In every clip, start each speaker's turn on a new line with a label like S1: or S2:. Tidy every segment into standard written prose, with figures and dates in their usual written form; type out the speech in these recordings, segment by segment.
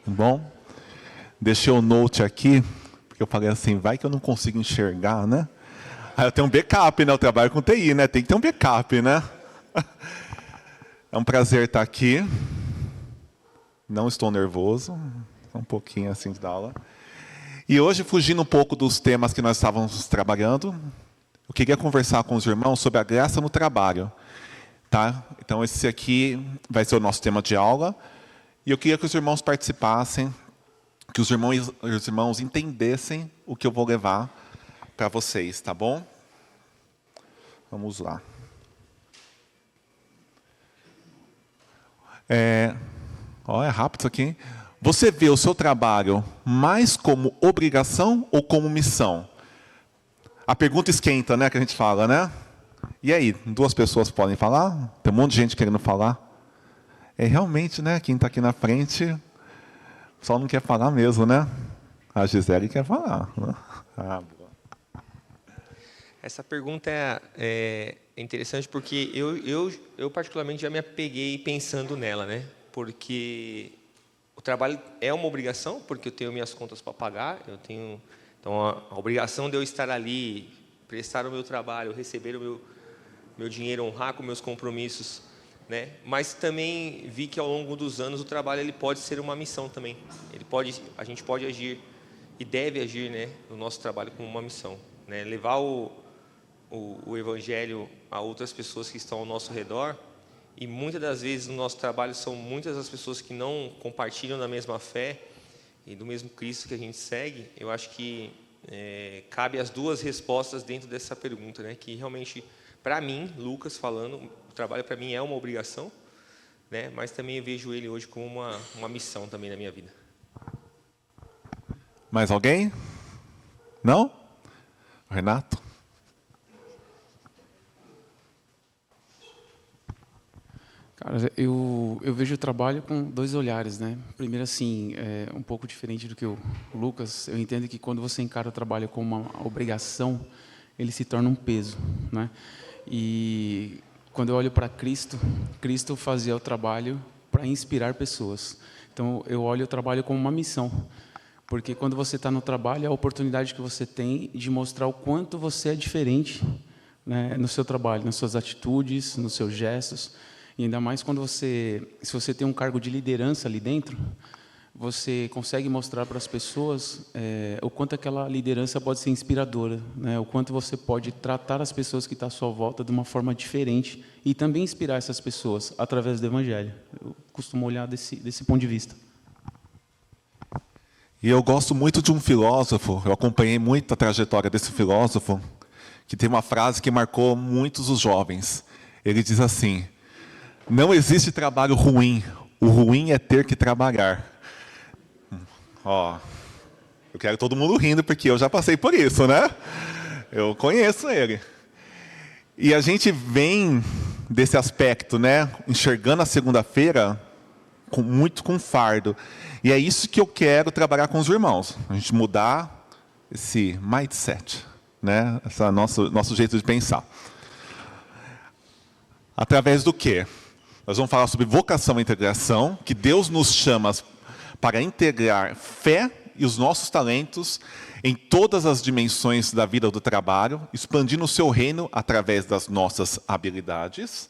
S1: Bom, deixei o note aqui, porque eu falei assim, vai que eu não consigo enxergar, né? Aí eu tenho um backup, né? Eu trabalho com TI, né? Tem que ter um backup, né? É um prazer estar aqui. Não estou nervoso, um pouquinho assim de dar aula. E hoje, fugindo um pouco dos temas que nós estávamos trabalhando, eu queria conversar com os irmãos sobre a graça no trabalho. Tá? Então, esse aqui vai ser o nosso tema de aula. E eu queria que os irmãos participassem, que os irmãos entendessem o que eu vou levar para vocês, tá bom? Vamos lá. É rápido isso aqui, hein? Você vê o seu trabalho mais como obrigação ou como missão? A pergunta esquenta, né, que a gente fala, né? E aí, duas pessoas podem falar? Tem um monte de gente querendo falar. É realmente, né, quem está aqui na frente só não quer falar mesmo, né? A Gisele quer falar. Né? Boa.
S2: Essa pergunta é interessante porque eu particularmente já me apeguei pensando nela, né? Porque o trabalho é uma obrigação, porque eu tenho minhas contas para pagar, então a obrigação de eu estar ali, prestar o meu trabalho, receber o meu dinheiro, honrar com meus compromissos, né? Mas também vi que ao longo dos anos o trabalho ele pode ser uma missão também. A gente pode agir e deve agir, né, no nosso trabalho como uma missão, né? Levar o evangelho a outras pessoas que estão ao nosso redor. E muitas das vezes no nosso trabalho são muitas as pessoas que não compartilham da mesma fé e do mesmo Cristo que a gente segue. Eu acho que cabe as duas respostas dentro dessa pergunta, né? Que realmente, para mim, Lucas falando, o trabalho para mim é uma obrigação, né? Mas também eu vejo ele hoje como uma missão também na minha vida.
S1: Mais alguém? Não? Renato?
S3: Cara, eu vejo o trabalho com dois olhares, né? Primeiro, assim, um pouco diferente do que o Lucas. Eu entendo que quando você encara o trabalho como uma obrigação, ele se torna um peso, né? E quando eu olho para Cristo, Cristo fazia o trabalho para inspirar pessoas. Então, eu olho o trabalho como uma missão. Porque quando você está no trabalho, é a oportunidade que você tem de mostrar o quanto você é diferente, né, no seu trabalho, nas suas atitudes, nos seus gestos. E ainda mais quando se você tem um cargo de liderança ali dentro, você consegue mostrar para as pessoas o quanto aquela liderança pode ser inspiradora, né? O quanto você pode tratar as pessoas que estão à sua volta de uma forma diferente e também inspirar essas pessoas através do Evangelho. Eu costumo olhar desse ponto de vista.
S1: E eu gosto muito de um filósofo, eu acompanhei muito a trajetória desse filósofo, que tem uma frase que marcou muitos os jovens. Ele diz assim: não existe trabalho ruim, o ruim é ter que trabalhar. Eu quero todo mundo rindo, porque eu já passei por isso, né? Eu conheço ele. E a gente vem desse aspecto, né? Enxergando a segunda-feira muito com fardo. E é isso que eu quero trabalhar com os irmãos. A gente mudar esse mindset, né? Esse nosso jeito de pensar. Através do quê? Nós vamos falar sobre vocação e integração, que Deus nos chama para integrar fé e os nossos talentos em todas as dimensões da vida do trabalho, expandindo o seu reino através das nossas habilidades.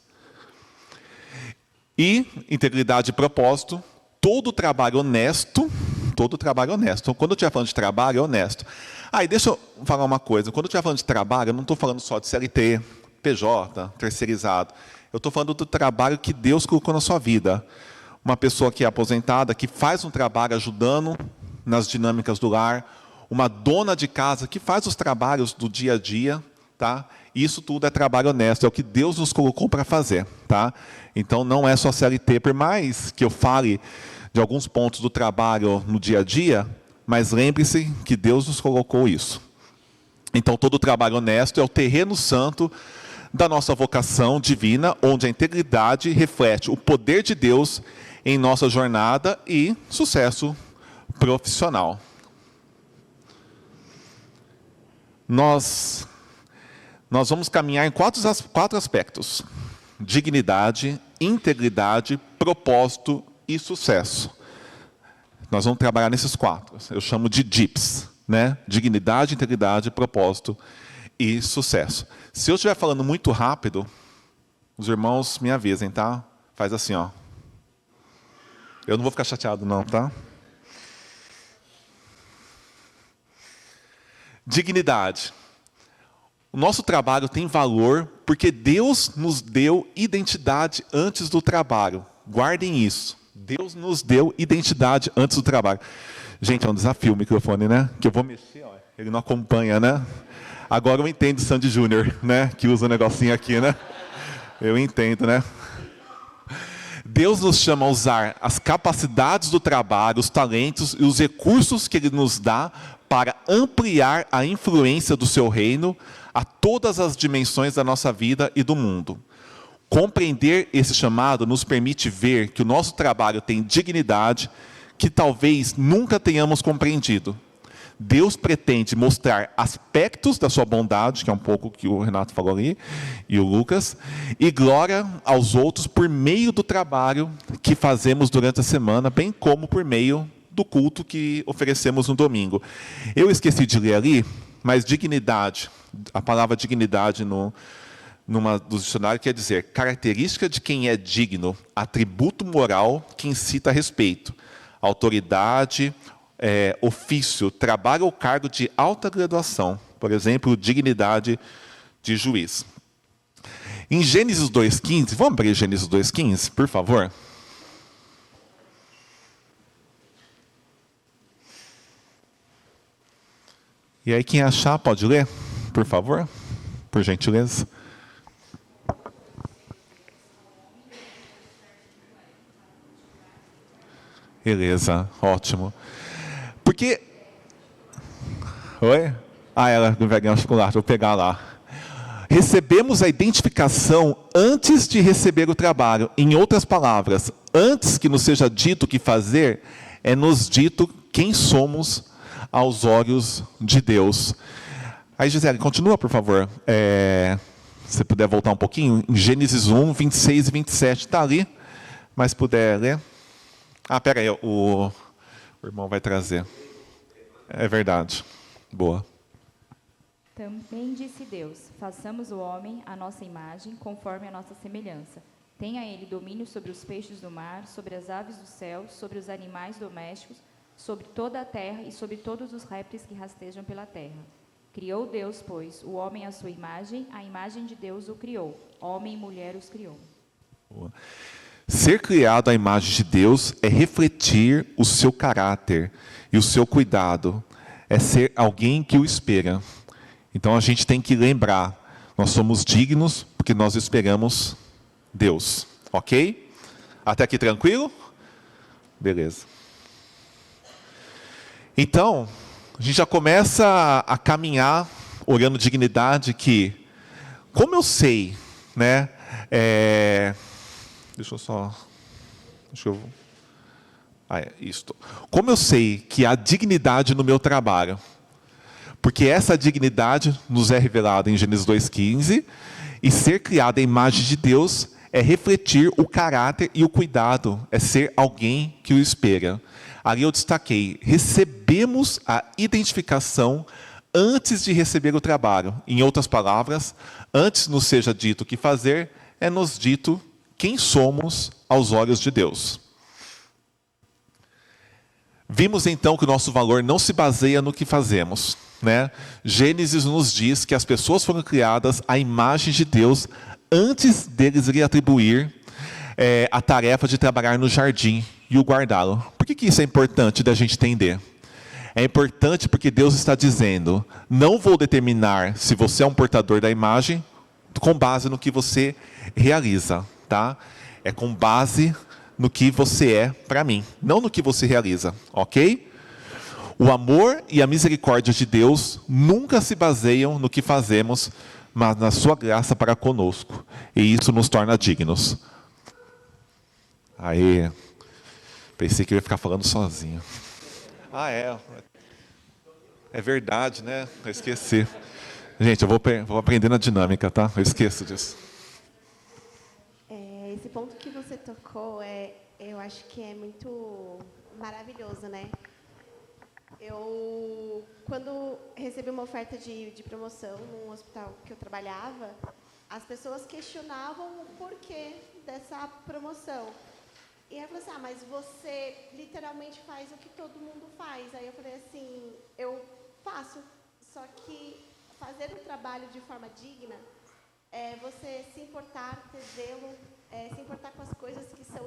S1: E integridade e propósito, todo trabalho honesto. Então, quando eu estiver falando de trabalho, é honesto. E deixa eu falar uma coisa. Quando eu estiver falando de trabalho, eu não estou falando só de CLT, PJ, terceirizado. Eu estou falando do trabalho que Deus colocou na sua vida. Uma pessoa que é aposentada, que faz um trabalho ajudando nas dinâmicas do lar. Uma dona de casa que faz os trabalhos do dia a dia. Tá? Isso tudo é trabalho honesto, é o que Deus nos colocou para fazer. Tá? Então, não é só CLT, por mais que eu fale de alguns pontos do trabalho no dia a dia, mas lembre-se que Deus nos colocou isso. Então, todo trabalho honesto é o terreno santo da nossa vocação divina, onde a integridade reflete o poder de Deus em nossa jornada e sucesso profissional. Nós vamos caminhar em quatro aspectos: dignidade, integridade, propósito e sucesso. Nós vamos trabalhar nesses 4. Eu chamo de DIPs, né? Dignidade, integridade, propósito e sucesso. Se eu estiver falando muito rápido, os irmãos me avisem, tá? Faz assim, ó. Eu não vou ficar chateado, não, tá? Dignidade. O nosso trabalho tem valor porque Deus nos deu identidade antes do trabalho. Guardem isso. Deus nos deu identidade antes do trabalho. Gente, é um desafio o microfone, né? Que eu vou mexer, ó, ele não acompanha, né? Agora eu entendo o Sandy Júnior, né? Que usa um negocinho aqui, né? Eu entendo, né? Deus nos chama a usar as capacidades do trabalho, os talentos e os recursos que Ele nos dá para ampliar a influência do Seu reino a todas as dimensões da nossa vida e do mundo. Compreender esse chamado nos permite ver que o nosso trabalho tem dignidade que talvez nunca tenhamos compreendido. Deus pretende mostrar aspectos da sua bondade, que é um pouco o que o Renato falou ali, e o Lucas, e glória aos outros por meio do trabalho que fazemos durante a semana, bem como por meio do culto que oferecemos no domingo. Eu esqueci de ler ali, mas dignidade, a palavra dignidade numa dos dicionários quer dizer característica de quem é digno, atributo moral que incita a respeito, autoridade, ofício, trabalho ou cargo de alta graduação, por exemplo, dignidade de juiz. Em Gênesis 2,15, vamos abrir Gênesis 2,15, por favor? E aí, quem achar, pode ler, por favor? Por gentileza. Beleza, ótimo. Porque... Oi? Ela do Vergão Chocolate, vou pegar lá. Recebemos a identificação antes de receber o trabalho. Em outras palavras, antes que nos seja dito o que fazer, é nos dito quem somos aos olhos de Deus. Aí, Gisele, continua, por favor. Se você puder voltar um pouquinho, em Gênesis 1, 26 e 27. Está ali, mas puder ler. Pera aí, o irmão vai trazer. É verdade. Boa.
S4: Também disse Deus, façamos o homem à nossa imagem, conforme a nossa semelhança. Tenha ele domínio sobre os peixes do mar, sobre as aves do céu, sobre os animais domésticos, sobre toda a terra e sobre todos os répteis que rastejam pela terra. Criou Deus, pois, o homem à sua imagem, a imagem de Deus o criou. Homem e mulher os criou.
S1: Boa. Ser criado à imagem de Deus é refletir o seu caráter e o seu cuidado. É ser alguém que o espera. Então a gente tem que lembrar, nós somos dignos porque nós esperamos Deus. Ok? Até aqui tranquilo? Beleza. Então, a gente já começa a caminhar, olhando dignidade, que, como eu sei, né? Isto. Como eu sei que há dignidade no meu trabalho? Porque essa dignidade nos é revelada em Gênesis 2,15, e ser criado à imagem de Deus é refletir o caráter e o cuidado, é ser alguém que o espera. Ali eu destaquei, recebemos a identificação antes de receber o trabalho. Em outras palavras, antes nos seja dito o que fazer, é nos dito quem somos aos olhos de Deus. Vimos então que o nosso valor não se baseia no que fazemos, né? Gênesis nos diz que as pessoas foram criadas à imagem de Deus antes deles lhe atribuir a tarefa de trabalhar no jardim e o guardá-lo. Por que isso é importante da gente entender? É importante porque Deus está dizendo, não vou determinar se você é um portador da imagem com base no que você realiza, tá? É com base no que você é para mim, não no que você realiza, ok? O amor e a misericórdia de Deus nunca se baseiam no que fazemos, mas na sua graça para conosco. E isso nos torna dignos. Aí, pensei que eu ia ficar falando sozinho. É verdade, né? Eu esqueci. Gente, eu vou aprender na dinâmica, tá? Eu esqueço disso.
S5: Esse ponto que você tocou Eu acho que é muito maravilhoso, né? Eu, quando recebi uma oferta de promoção num hospital que eu trabalhava, as pessoas questionavam o porquê dessa promoção. E aí eu falei assim, mas você literalmente faz o que todo mundo faz. Aí eu falei assim, eu faço, só que fazer um trabalho de forma digna é você se importar, ter zelo, se importar com as coisas que são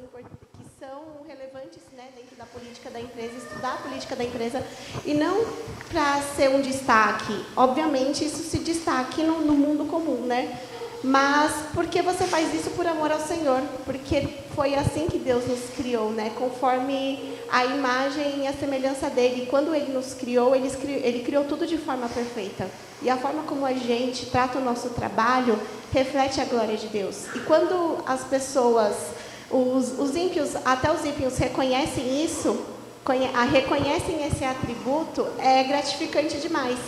S5: relevantes, né, dentro da política da empresa, estudar a política da empresa, e não para ser um destaque. Obviamente, isso se destaque no mundo comum, né? Mas porque você faz isso por amor ao Senhor, porque foi assim que Deus nos criou, né? Conforme a imagem e a semelhança dele. Quando ele nos criou, ele criou tudo de forma perfeita. E a forma como a gente trata o nosso trabalho reflete a glória de Deus. E quando as pessoas, os ímpios, até os ímpios reconhecem isso, reconhecem esse atributo, é gratificante demais.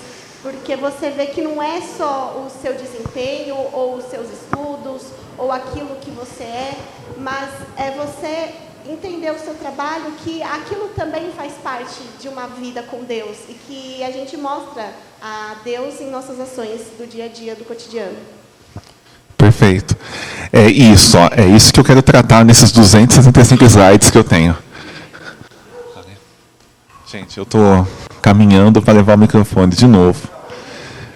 S5: Porque você vê que não é só o seu desempenho, ou os seus estudos, ou aquilo que você é, mas é você entender o seu trabalho, que aquilo também faz parte de uma vida com Deus, e que a gente mostra a Deus em nossas ações do dia a dia, do cotidiano.
S1: Perfeito. É isso que eu quero tratar nesses 265 slides que eu tenho. Gente, eu estou caminhando para levar o microfone de novo.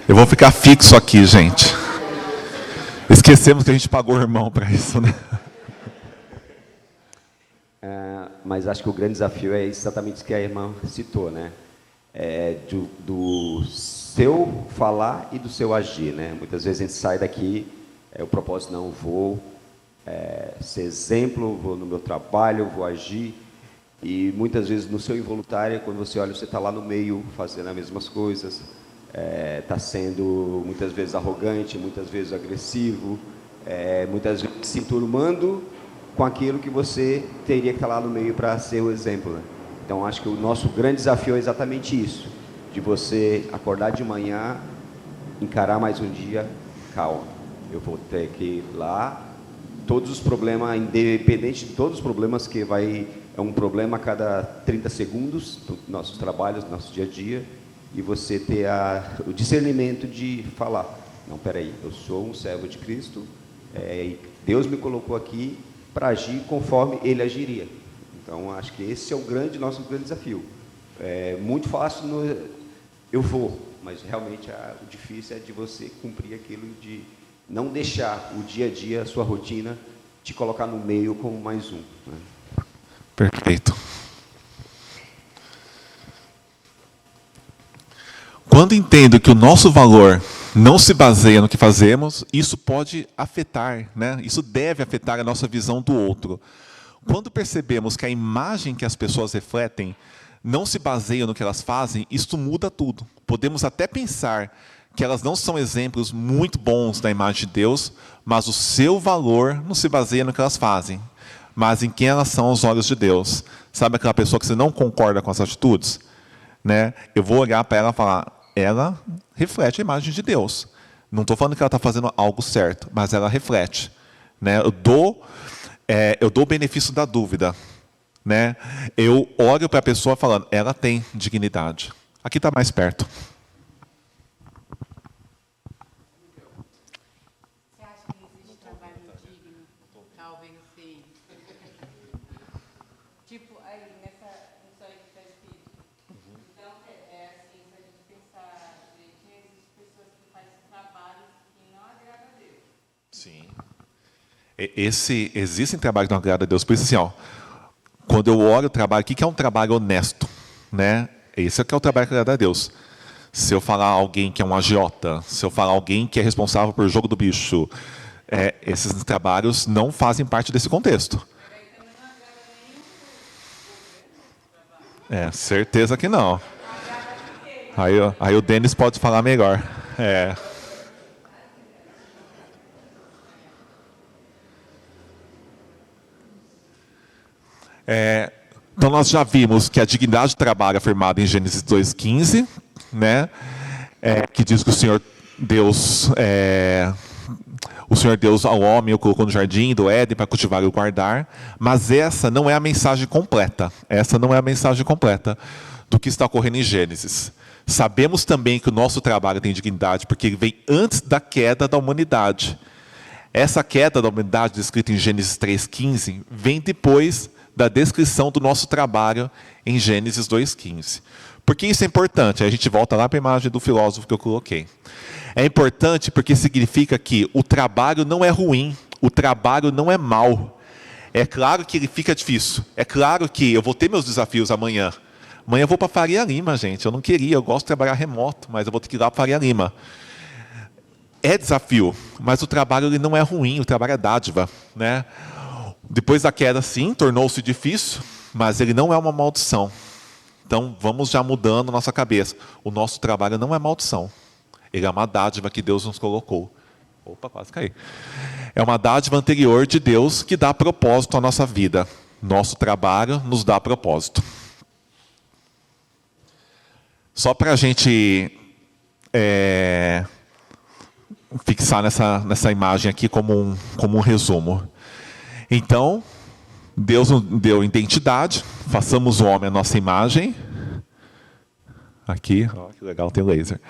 S1: Eu vou ficar fixo aqui, gente. Esquecemos que a gente pagou o irmão para isso, né?
S6: Mas acho que o grande desafio é exatamente isso que a irmã citou, né? Do seu falar e do seu agir, né? Muitas vezes a gente sai daqui, o propósito não, vou ser exemplo, vou no meu trabalho, vou agir, e muitas vezes no seu involuntário, quando você olha, você está lá no meio, fazendo as mesmas coisas, está sendo muitas vezes arrogante, muitas vezes agressivo, muitas vezes se enturmando com aquilo que você teria que estar lá no meio para ser o exemplo, né? Então, acho que o nosso grande desafio é exatamente isso, de você acordar de manhã, encarar mais um dia, calma, eu vou ter que ir lá, todos os problemas, independente de todos os problemas, que é um problema a cada 30 segundos, dos nossos trabalhos, do nosso dia a dia, e você ter o discernimento de falar, não, peraí, eu sou um servo de Cristo, e Deus me colocou aqui para agir conforme Ele agiria. Então, acho que esse é nosso grande desafio. É muito fácil, eu vou, mas realmente o difícil é de você cumprir aquilo, de não deixar o dia a dia, a sua rotina, te colocar no meio como mais um, né?
S1: Perfeito. Quando entendo que o nosso valor não se baseia no que fazemos, isso pode afetar, né? Isso deve afetar a nossa visão do outro. Quando percebemos que a imagem que as pessoas refletem não se baseia no que elas fazem, isso muda tudo. Podemos até pensar que elas não são exemplos muito bons da imagem de Deus, mas o seu valor não se baseia no que elas fazem, mas em quem elas são aos olhos de Deus. Sabe aquela pessoa que você não concorda com as atitudes? Né? Eu vou olhar para ela e falar, ela reflete a imagem de Deus. Não estou falando que ela está fazendo algo certo, mas ela reflete. Né? Eu dou o benefício da dúvida. Né? Eu olho para a pessoa falando, ela tem dignidade. Aqui está mais perto.
S7: Você acha que existe trabalho digno? Talvez sim. Tipo, aí, nisso aí que está escrito. Então, assim, se a gente pensar direitinho, existem pessoas que fazem trabalhos que não agradam a Deus.
S1: Sim. Existem trabalhos que não agradam a Deus. Por isso, assim, quando eu olho o trabalho, o que é um trabalho honesto? Né? Esse é que é o trabalho que agrada a Deus. Se eu falar alguém que é um agiota, se eu falar alguém que é responsável por jogo do bicho, esses trabalhos não fazem parte desse contexto. Certeza que não. Aí o Denis pode falar melhor. Então, nós já vimos que a dignidade do trabalho é afirmada em Gênesis 2,15, né? Que diz que o Senhor Deus O Senhor Deus ao homem o colocou no jardim do Éden para cultivar e o guardar. Mas essa não é a mensagem completa. Essa não é a mensagem completa do que está ocorrendo em Gênesis. Sabemos também que o nosso trabalho tem dignidade, porque ele vem antes da queda da humanidade. Essa queda da humanidade, descrita em Gênesis 3,15, vem depois da descrição do nosso trabalho em Gênesis 2,15. Por que isso é importante? Aí a gente volta lá para a imagem do filósofo que eu coloquei. É importante porque significa que o trabalho não é ruim, o trabalho não é mau. É claro que ele fica difícil. É claro que eu vou ter meus desafios amanhã. Amanhã eu vou para Faria Lima, gente. Eu não queria, eu gosto de trabalhar remoto, mas eu vou ter que ir lá para Faria Lima. É desafio, mas o trabalho ele não é ruim, o trabalho é dádiva, né? Depois da queda, sim, tornou-se difícil, mas ele não é uma maldição. Então, vamos já mudando nossa cabeça. O nosso trabalho não é maldição. Ele é uma dádiva que Deus nos colocou. Opa, quase caí. É uma dádiva anterior de Deus que dá propósito à nossa vida. Nosso trabalho nos dá propósito. Só para a gente fixar nessa imagem aqui como um resumo. Então, Deus nos deu identidade, façamos o homem à nossa imagem. Aqui, ó, que legal, tem laser.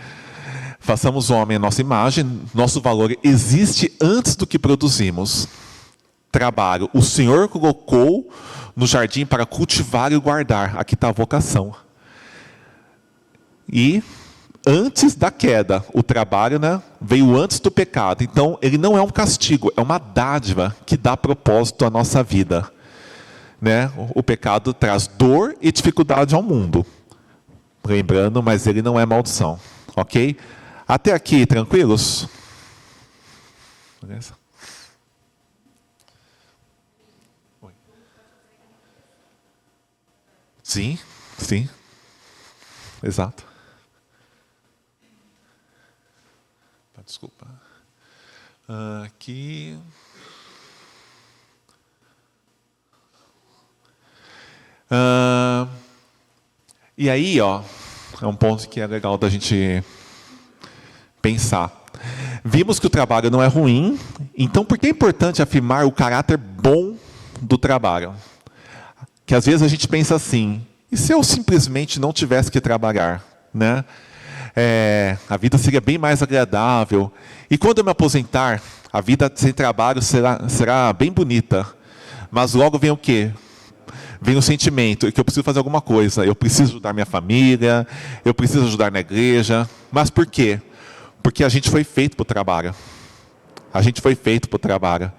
S1: Façamos o homem à nossa imagem, nosso valor existe antes do que produzimos. Trabalho, o Senhor colocou no jardim para cultivar e guardar. Aqui está a vocação. E antes da queda, o trabalho, né, veio antes do pecado. Então, ele não é um castigo, é uma dádiva que dá propósito à nossa vida. Né? O pecado traz dor e dificuldade ao mundo. Lembrando, mas ele não é maldição. Ok? Até aqui, tranquilos? Beleza? Oi. Sim, sim. Exato. Desculpa. Aqui. E aí, ó, é um ponto que é legal da gente pensar. Vimos que o trabalho não é ruim, então por que é importante afirmar o caráter bom do trabalho? Que às vezes a gente pensa assim, e se eu simplesmente não tivesse que trabalhar, né? A vida seria bem mais agradável. E quando eu me aposentar, a vida sem trabalho será bem bonita. Mas logo vem o quê? Vem o sentimento que eu preciso fazer alguma coisa. Eu preciso ajudar minha família, eu preciso ajudar na igreja. Mas por quê? Porque a gente foi feito para o trabalho. A gente foi feito para o trabalho.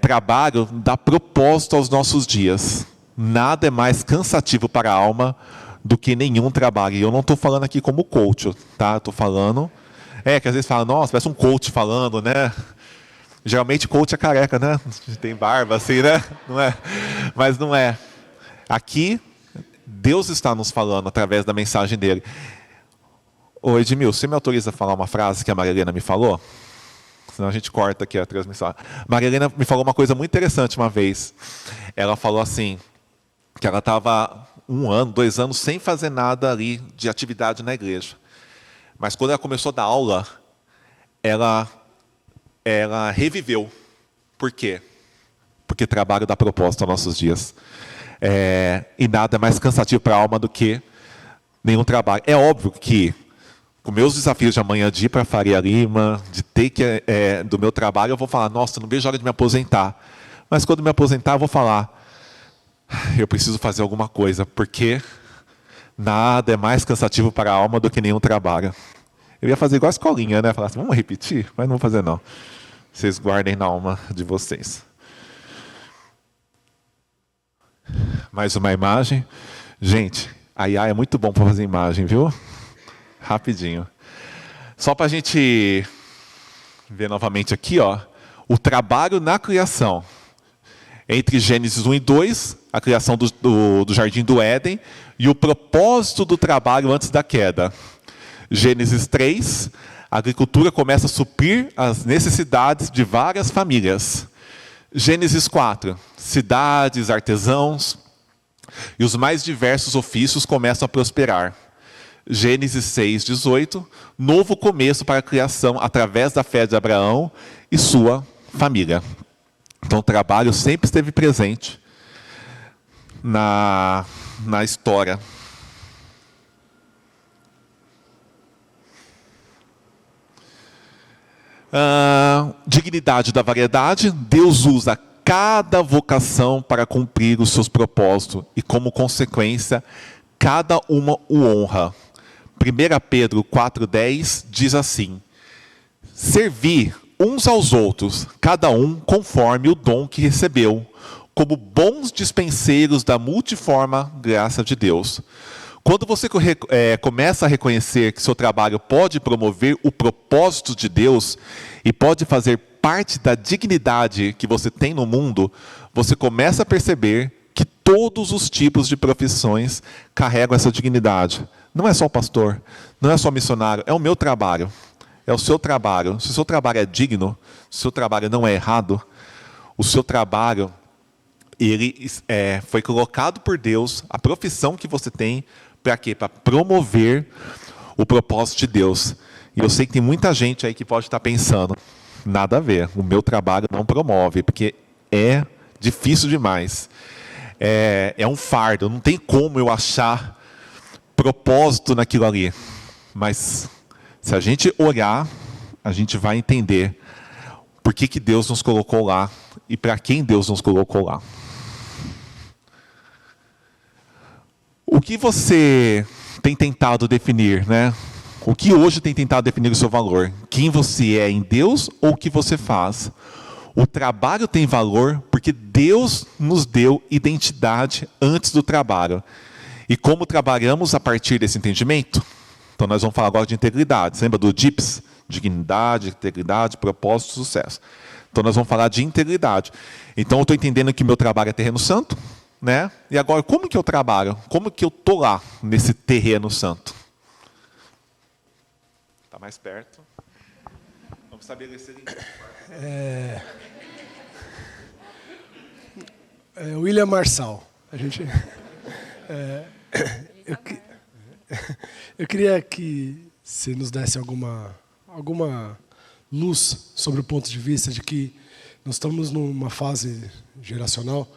S1: Trabalho dá propósito aos nossos dias. Nada é mais cansativo para a alma do que nenhum trabalho. E eu não estou falando aqui como coach, tá? Estou falando... que às vezes fala, nossa, parece um coach falando, né? Geralmente coach é careca, né? Tem barba assim, né? Não é? Mas não é. Aqui, Deus está nos falando através da mensagem dele. Ô Edmil, você me autoriza a falar uma frase que a Maria Helena me falou? Senão a gente corta aqui a transmissão. Maria Helena me falou uma coisa muito interessante uma vez. Ela falou assim, que ela estava 1 ano, 2 anos, sem fazer nada ali de atividade na igreja. Mas quando ela começou a dar aula, ela reviveu. Por quê? Porque trabalho dá propósito aos nossos dias. E nada é mais cansativo para a alma do que nenhum trabalho. É óbvio que, com meus desafios de amanhã de ir para Faria Lima, de ter que, do meu trabalho, eu vou falar, nossa, não vejo a hora de me aposentar. Mas quando me aposentar, eu vou falar, eu preciso fazer alguma coisa, porque nada é mais cansativo para a alma do que nenhum trabalho. Eu ia fazer igual a escolinha, né? Falar assim, vamos repetir? Mas não vou fazer, não. Vocês guardem na alma de vocês. Mais uma imagem. Gente, a IA é muito bom para fazer imagem, viu? Rapidinho. Só para a gente ver novamente aqui, ó, o trabalho na criação. Entre Gênesis 1 e 2, a criação do Jardim do Éden, e o propósito do trabalho antes da queda. Gênesis 3, a agricultura começa a suprir as necessidades de várias famílias. Gênesis 4, cidades, artesãos e os mais diversos ofícios começam a prosperar. Gênesis 6:18, novo começo para a criação através da fé de Abraão e sua família. Então, o trabalho sempre esteve presente na história. Dignidade da variedade. Deus usa cada vocação para cumprir os seus propósitos e, como consequência, cada uma o honra. 1 Pedro 4,10 diz assim: servir uns aos outros, cada um conforme o dom que recebeu, como bons dispenseiros da multiforme graça de Deus. Quando você começa a reconhecer que seu trabalho pode promover o propósito de Deus e pode fazer parte da dignidade que você tem no mundo, você começa a perceber que todos os tipos de profissões carregam essa dignidade. Não é só o pastor, não é só o missionário, é o meu trabalho, é o seu trabalho. Se o seu trabalho é digno, se o seu trabalho não é errado, o seu trabalho ele foi colocado por Deus, a profissão que você tem, para quê? Para promover o propósito de Deus. E eu sei que tem muita gente aí que pode estar pensando, nada a ver, o meu trabalho não promove, porque é difícil demais. É um fardo, não tem como eu achar propósito naquilo ali. Mas se a gente olhar, a gente vai entender por que Deus nos colocou lá e para quem Deus nos colocou lá. O que você tem tentado definir, né? O que hoje tem tentado definir o seu valor? Quem você é em Deus ou o que você faz? O trabalho tem valor porque Deus nos deu identidade antes do trabalho. E como trabalhamos a partir desse entendimento? Então nós vamos falar agora de integridade. Você lembra do DIPS? Dignidade, integridade, propósito, sucesso. Então nós vamos falar de integridade. Então eu estou entendendo que meu trabalho é terreno santo, né? E agora, como que eu trabalho? Como que eu estou lá, nesse terreno santo? Está mais perto. Vamos estabelecer...
S8: William Marçal. Eu queria que você nos desse alguma luz sobre o ponto de vista de que nós estamos numa fase geracional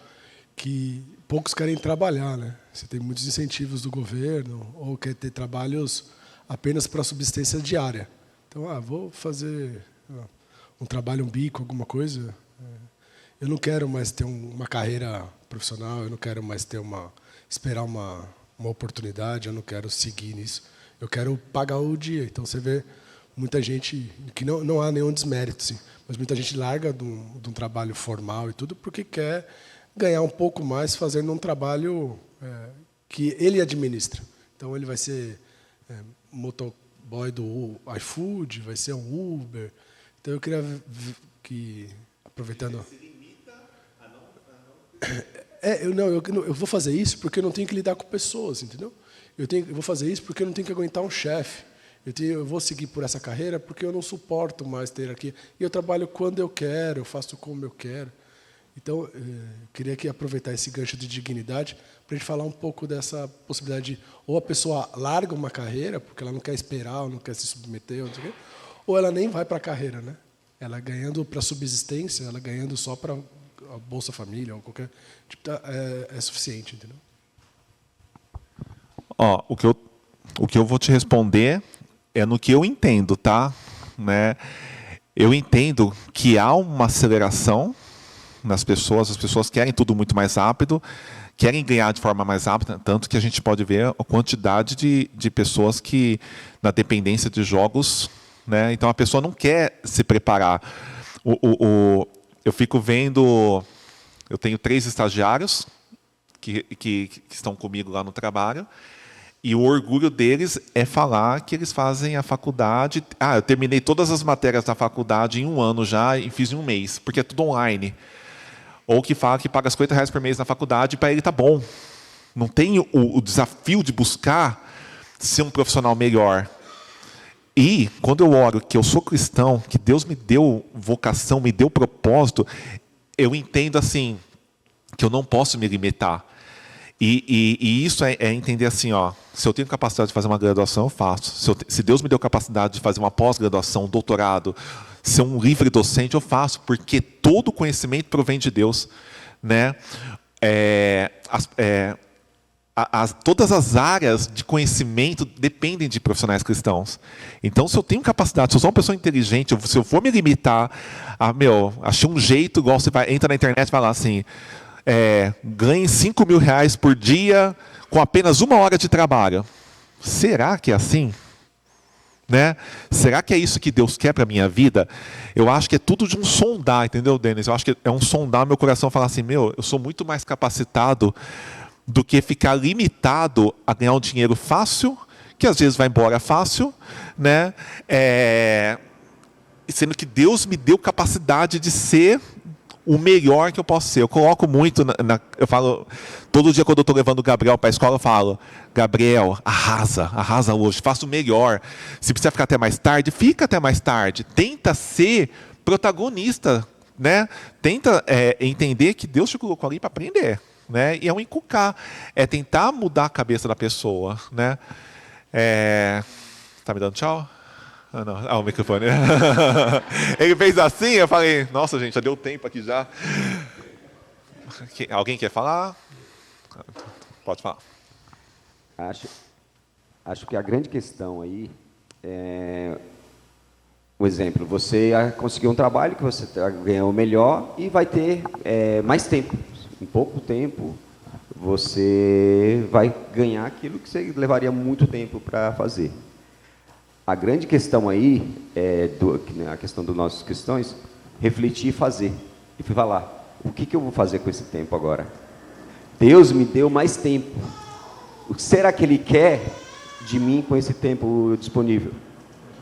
S8: que poucos querem trabalhar, né? Você tem muitos incentivos do governo ou quer ter trabalhos apenas para subsistência diária. Então, vou fazer um trabalho, um bico, alguma coisa. Eu não quero mais ter uma carreira profissional, eu não quero mais esperar uma oportunidade, eu não quero seguir nisso. Eu quero pagar o dia. Então, você vê muita gente, que não há nenhum desmérito, sim, mas muita gente larga de um trabalho formal e tudo porque quer ganhar um pouco mais fazendo um trabalho que ele administra. Então, ele vai ser motoboy do iFood, vai ser um Uber. Então, eu queria que, aproveitando... Eu vou fazer isso porque eu não tenho que lidar com pessoas, entendeu? Eu vou fazer isso porque eu não tenho que aguentar um chefe. Eu vou seguir por essa carreira porque eu não suporto mais ter aqui. E eu trabalho quando eu quero, eu faço como eu quero. Então, eu queria aqui aproveitar esse gancho de dignidade para a gente falar um pouco dessa possibilidade de ou a pessoa larga uma carreira porque ela não quer esperar, ou não quer se submeter, ou ela nem vai para a carreira, né? Ela ganhando para subsistência, ela ganhando só para a Bolsa Família ou qualquer tipo, é suficiente, entendeu?
S1: O que eu vou te responder é no que eu entendo, tá? Né? Eu entendo que há uma aceleração nas pessoas, as pessoas querem tudo muito mais rápido, querem ganhar de forma mais rápida, tanto que a gente pode ver a quantidade de pessoas que, na dependência de jogos, né? Então a pessoa não quer se preparar. Eu fico vendo, eu tenho 3 estagiários que estão comigo lá no trabalho, e o orgulho deles é falar que eles fazem a faculdade. Eu terminei todas as matérias da faculdade em 1 ano já e fiz em 1 mês, porque é tudo online. Ou que fala que paga R$50 por mês na faculdade, para ele tá bom. Não tem o desafio de buscar ser um profissional melhor. E, quando eu oro que eu sou cristão, que Deus me deu vocação, me deu propósito, eu entendo assim, que eu não posso me limitar. E isso é entender assim, ó, se eu tenho capacidade de fazer uma graduação, eu faço. Se Deus me deu capacidade de fazer uma pós-graduação, um doutorado, ser um livre docente, eu faço, porque todo conhecimento provém de Deus, né? Todas as áreas de conhecimento dependem de profissionais cristãos. Então, se eu tenho capacidade, se eu sou uma pessoa inteligente, se eu for me limitar a, achei um jeito, igual você entra na internet e vai lá assim, ganhe R$5.000 por dia com apenas 1 hora de trabalho. Será que é assim? Né? Será que é isso que Deus quer para a minha vida? Eu acho que é tudo de um sondar, entendeu, Denis? Eu acho que é um sondar meu coração, falar assim, eu sou muito mais capacitado do que ficar limitado a ganhar um dinheiro fácil, que às vezes vai embora fácil, né? Sendo que Deus me deu capacidade de ser o melhor que eu posso ser. Eu coloco muito, eu falo, todo dia quando eu estou levando o Gabriel para a escola, eu falo, Gabriel, arrasa hoje, faça o melhor. Se precisa ficar até mais tarde, fica até mais tarde. Tenta ser protagonista, né? Tenta entender que Deus te colocou ali para aprender, né? E é um encucar, é tentar mudar a cabeça da pessoa, né? Tá me dando tchau? Ah, não. O microfone. Ele fez assim, eu falei, nossa, gente, já deu tempo aqui já. Alguém quer falar? Pode falar.
S6: Acho que a grande questão aí é um exemplo. Você conseguiu um trabalho que você ganhou melhor e vai ter mais tempo. Em pouco tempo, você vai ganhar aquilo que você levaria muito tempo para fazer. A grande questão aí, a questão dos nossos cristãos, refletir e fazer. E falar, o que eu vou fazer com esse tempo agora? Deus me deu mais tempo. O que será que Ele quer de mim com esse tempo disponível?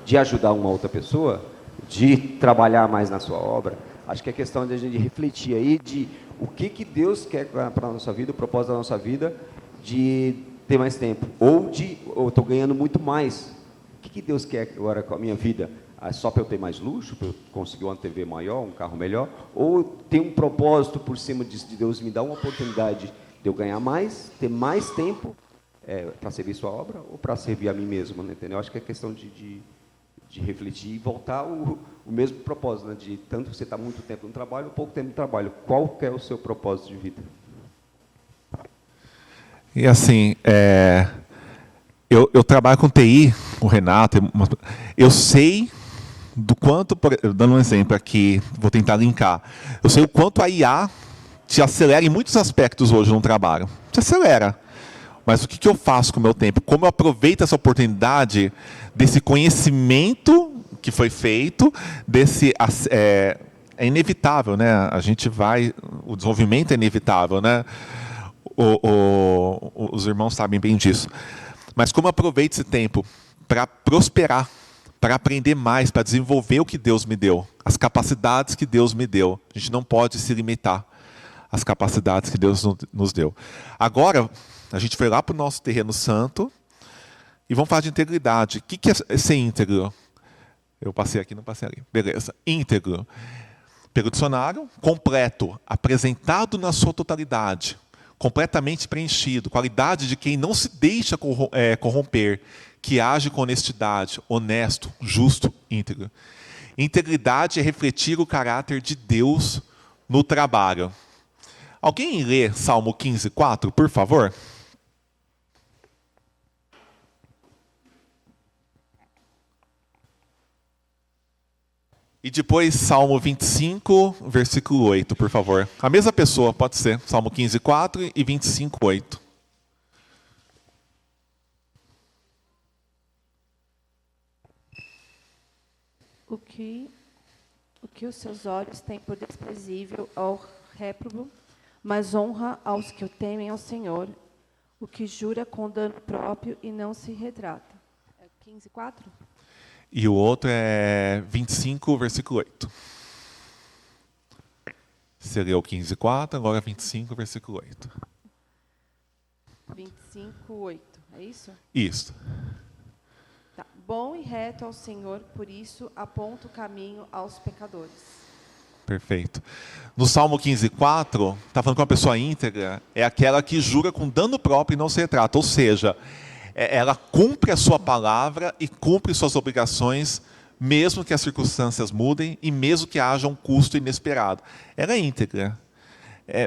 S6: De ajudar uma outra pessoa? De trabalhar mais na sua obra? Acho que é questão de a gente refletir aí de o que Deus quer para a nossa vida, o propósito da nossa vida, de ter mais tempo. Ou eu estou ganhando muito mais. O que Deus quer agora com a minha vida? Só para eu ter mais luxo, para eu conseguir uma TV maior, um carro melhor? Ou tem um propósito por cima disso, de Deus me dar uma oportunidade de eu ganhar mais, ter mais tempo para servir sua obra ou para servir a mim mesmo? Né? Entendeu? Acho que é questão de refletir e voltar o mesmo propósito, né? De tanto você está muito tempo no trabalho ou pouco tempo no trabalho. Qual que é o seu propósito de vida?
S1: E assim, eu trabalho com TI, o Renato, eu sei do quanto, dando um exemplo aqui, vou tentar linkar, eu sei o quanto a IA te acelera em muitos aspectos hoje no trabalho. Te acelera. Mas o que eu faço com o meu tempo? Como eu aproveito essa oportunidade desse conhecimento que foi feito, é inevitável, né? A gente o desenvolvimento é inevitável, né? Os irmãos sabem bem disso. Mas como eu aproveito esse tempo para prosperar, para aprender mais, para desenvolver o que Deus me deu, as capacidades que Deus me deu. A gente não pode se limitar às capacidades que Deus nos deu. Agora, a gente foi lá para o nosso terreno santo e vamos falar de integridade. O que é ser íntegro? Eu passei aqui, não passei ali. Beleza. Íntegro. Pelo dicionário, completo, apresentado na sua totalidade, completamente preenchido, qualidade de quem não se deixa corromper, que age com honestidade, honesto, justo, íntegro. Integridade é refletir o caráter de Deus no trabalho. Alguém lê Salmo 15:4, por favor? E depois Salmo 25, versículo 8, por favor. A mesma pessoa, pode ser. Salmo 15:4 e 25:8.
S9: O que os seus olhos têm por desprezível ao réprobo, mas honra aos que o temem ao Senhor, o que jura com dano próprio e não se retrata. 15:4?
S1: E o outro é 25, versículo 8. Você leu 15:4, agora 25, versículo 8.
S9: 25:8, é isso?
S1: Isso.
S9: Tá. Bom e reto ao Senhor, por isso aponta o caminho aos pecadores.
S1: Perfeito. No Salmo 15:4, está falando que uma pessoa íntegra é aquela que jura com dano próprio e não se retrata. Ou seja, ela cumpre a sua palavra e cumpre suas obrigações, mesmo que as circunstâncias mudem e mesmo que haja um custo inesperado. Ela é íntegra.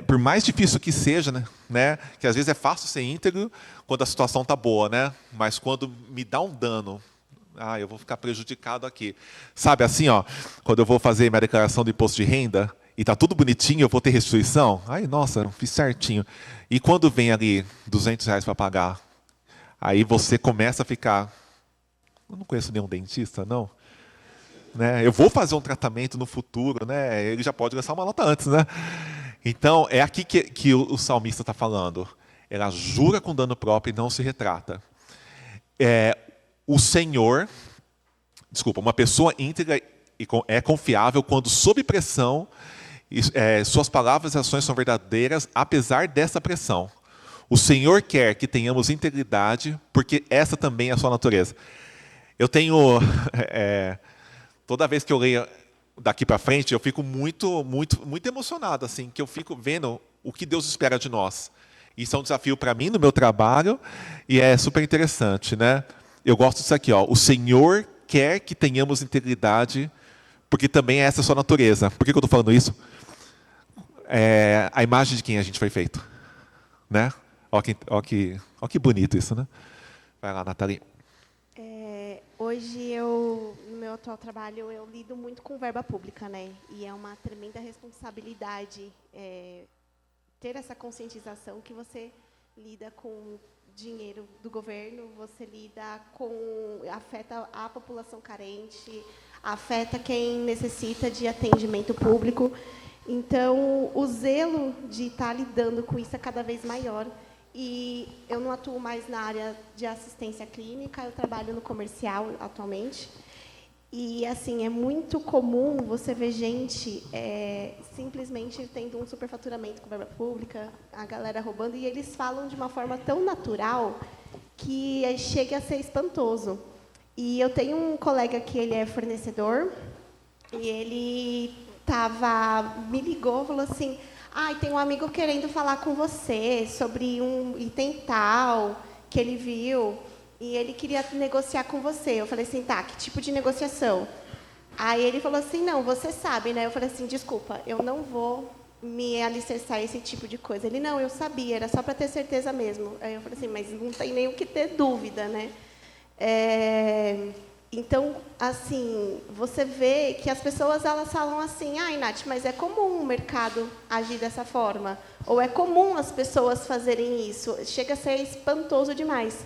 S1: Por mais difícil que seja, né, que às vezes é fácil ser íntegro quando a situação está boa, né? Mas quando me dá um dano, eu vou ficar prejudicado aqui. Sabe assim, ó, quando eu vou fazer minha declaração do imposto de renda e está tudo bonitinho, eu vou ter restituição? Ai, nossa, eu fiz certinho. E quando vem ali R$200 para pagar, aí você começa a ficar... Eu não conheço nenhum dentista, não. Né? Eu vou fazer um tratamento no futuro, né? Ele já pode gastar uma nota antes, né? Então, é aqui que o salmista está falando. Ela jura com dano próprio e não se retrata. O Senhor, uma pessoa íntegra é confiável quando, sob pressão, suas palavras e ações são verdadeiras, apesar dessa pressão. O Senhor quer que tenhamos integridade, porque essa também é a sua natureza. Eu tenho... toda vez que eu leio daqui para frente, eu fico muito, muito, muito emocionado, assim, que eu fico vendo o que Deus espera de nós. Isso é um desafio para mim no meu trabalho e é super interessante, né? Eu gosto disso aqui, ó. O Senhor quer que tenhamos integridade, porque também essa é a sua natureza. Por que eu estou falando isso? A imagem de quem a gente foi feito, né? Ó que bonito isso, né? Vai lá, Nathalie.
S5: Hoje, no meu atual trabalho, eu lido muito com verba pública, né? E é uma tremenda responsabilidade ter essa conscientização que você lida com dinheiro do governo, você lida afeta a população carente, afeta quem necessita de atendimento público. Então, o zelo de estar lidando com isso é cada vez maior. E eu não atuo mais na área de assistência clínica, eu trabalho no comercial atualmente. E, assim, é muito comum você ver gente simplesmente tendo um superfaturamento com verba pública, a galera roubando, e eles falam de uma forma tão natural que chega a ser espantoso. E eu tenho um colega que ele é fornecedor, e ele me ligou e falou assim... tem um amigo querendo falar com você sobre um item tal que ele viu e ele queria negociar com você. Eu falei assim, que tipo de negociação? Aí ele falou assim, não, você sabe, né? Eu falei assim, desculpa, eu não vou me alicerçar esse tipo de coisa. Ele, não, eu sabia, era só para ter certeza mesmo. Aí eu falei assim, mas não tem nem o que ter dúvida, né? Então, assim, você vê que as pessoas elas falam assim, Nath, mas é comum o mercado agir dessa forma, ou é comum as pessoas fazerem isso, chega a ser espantoso demais.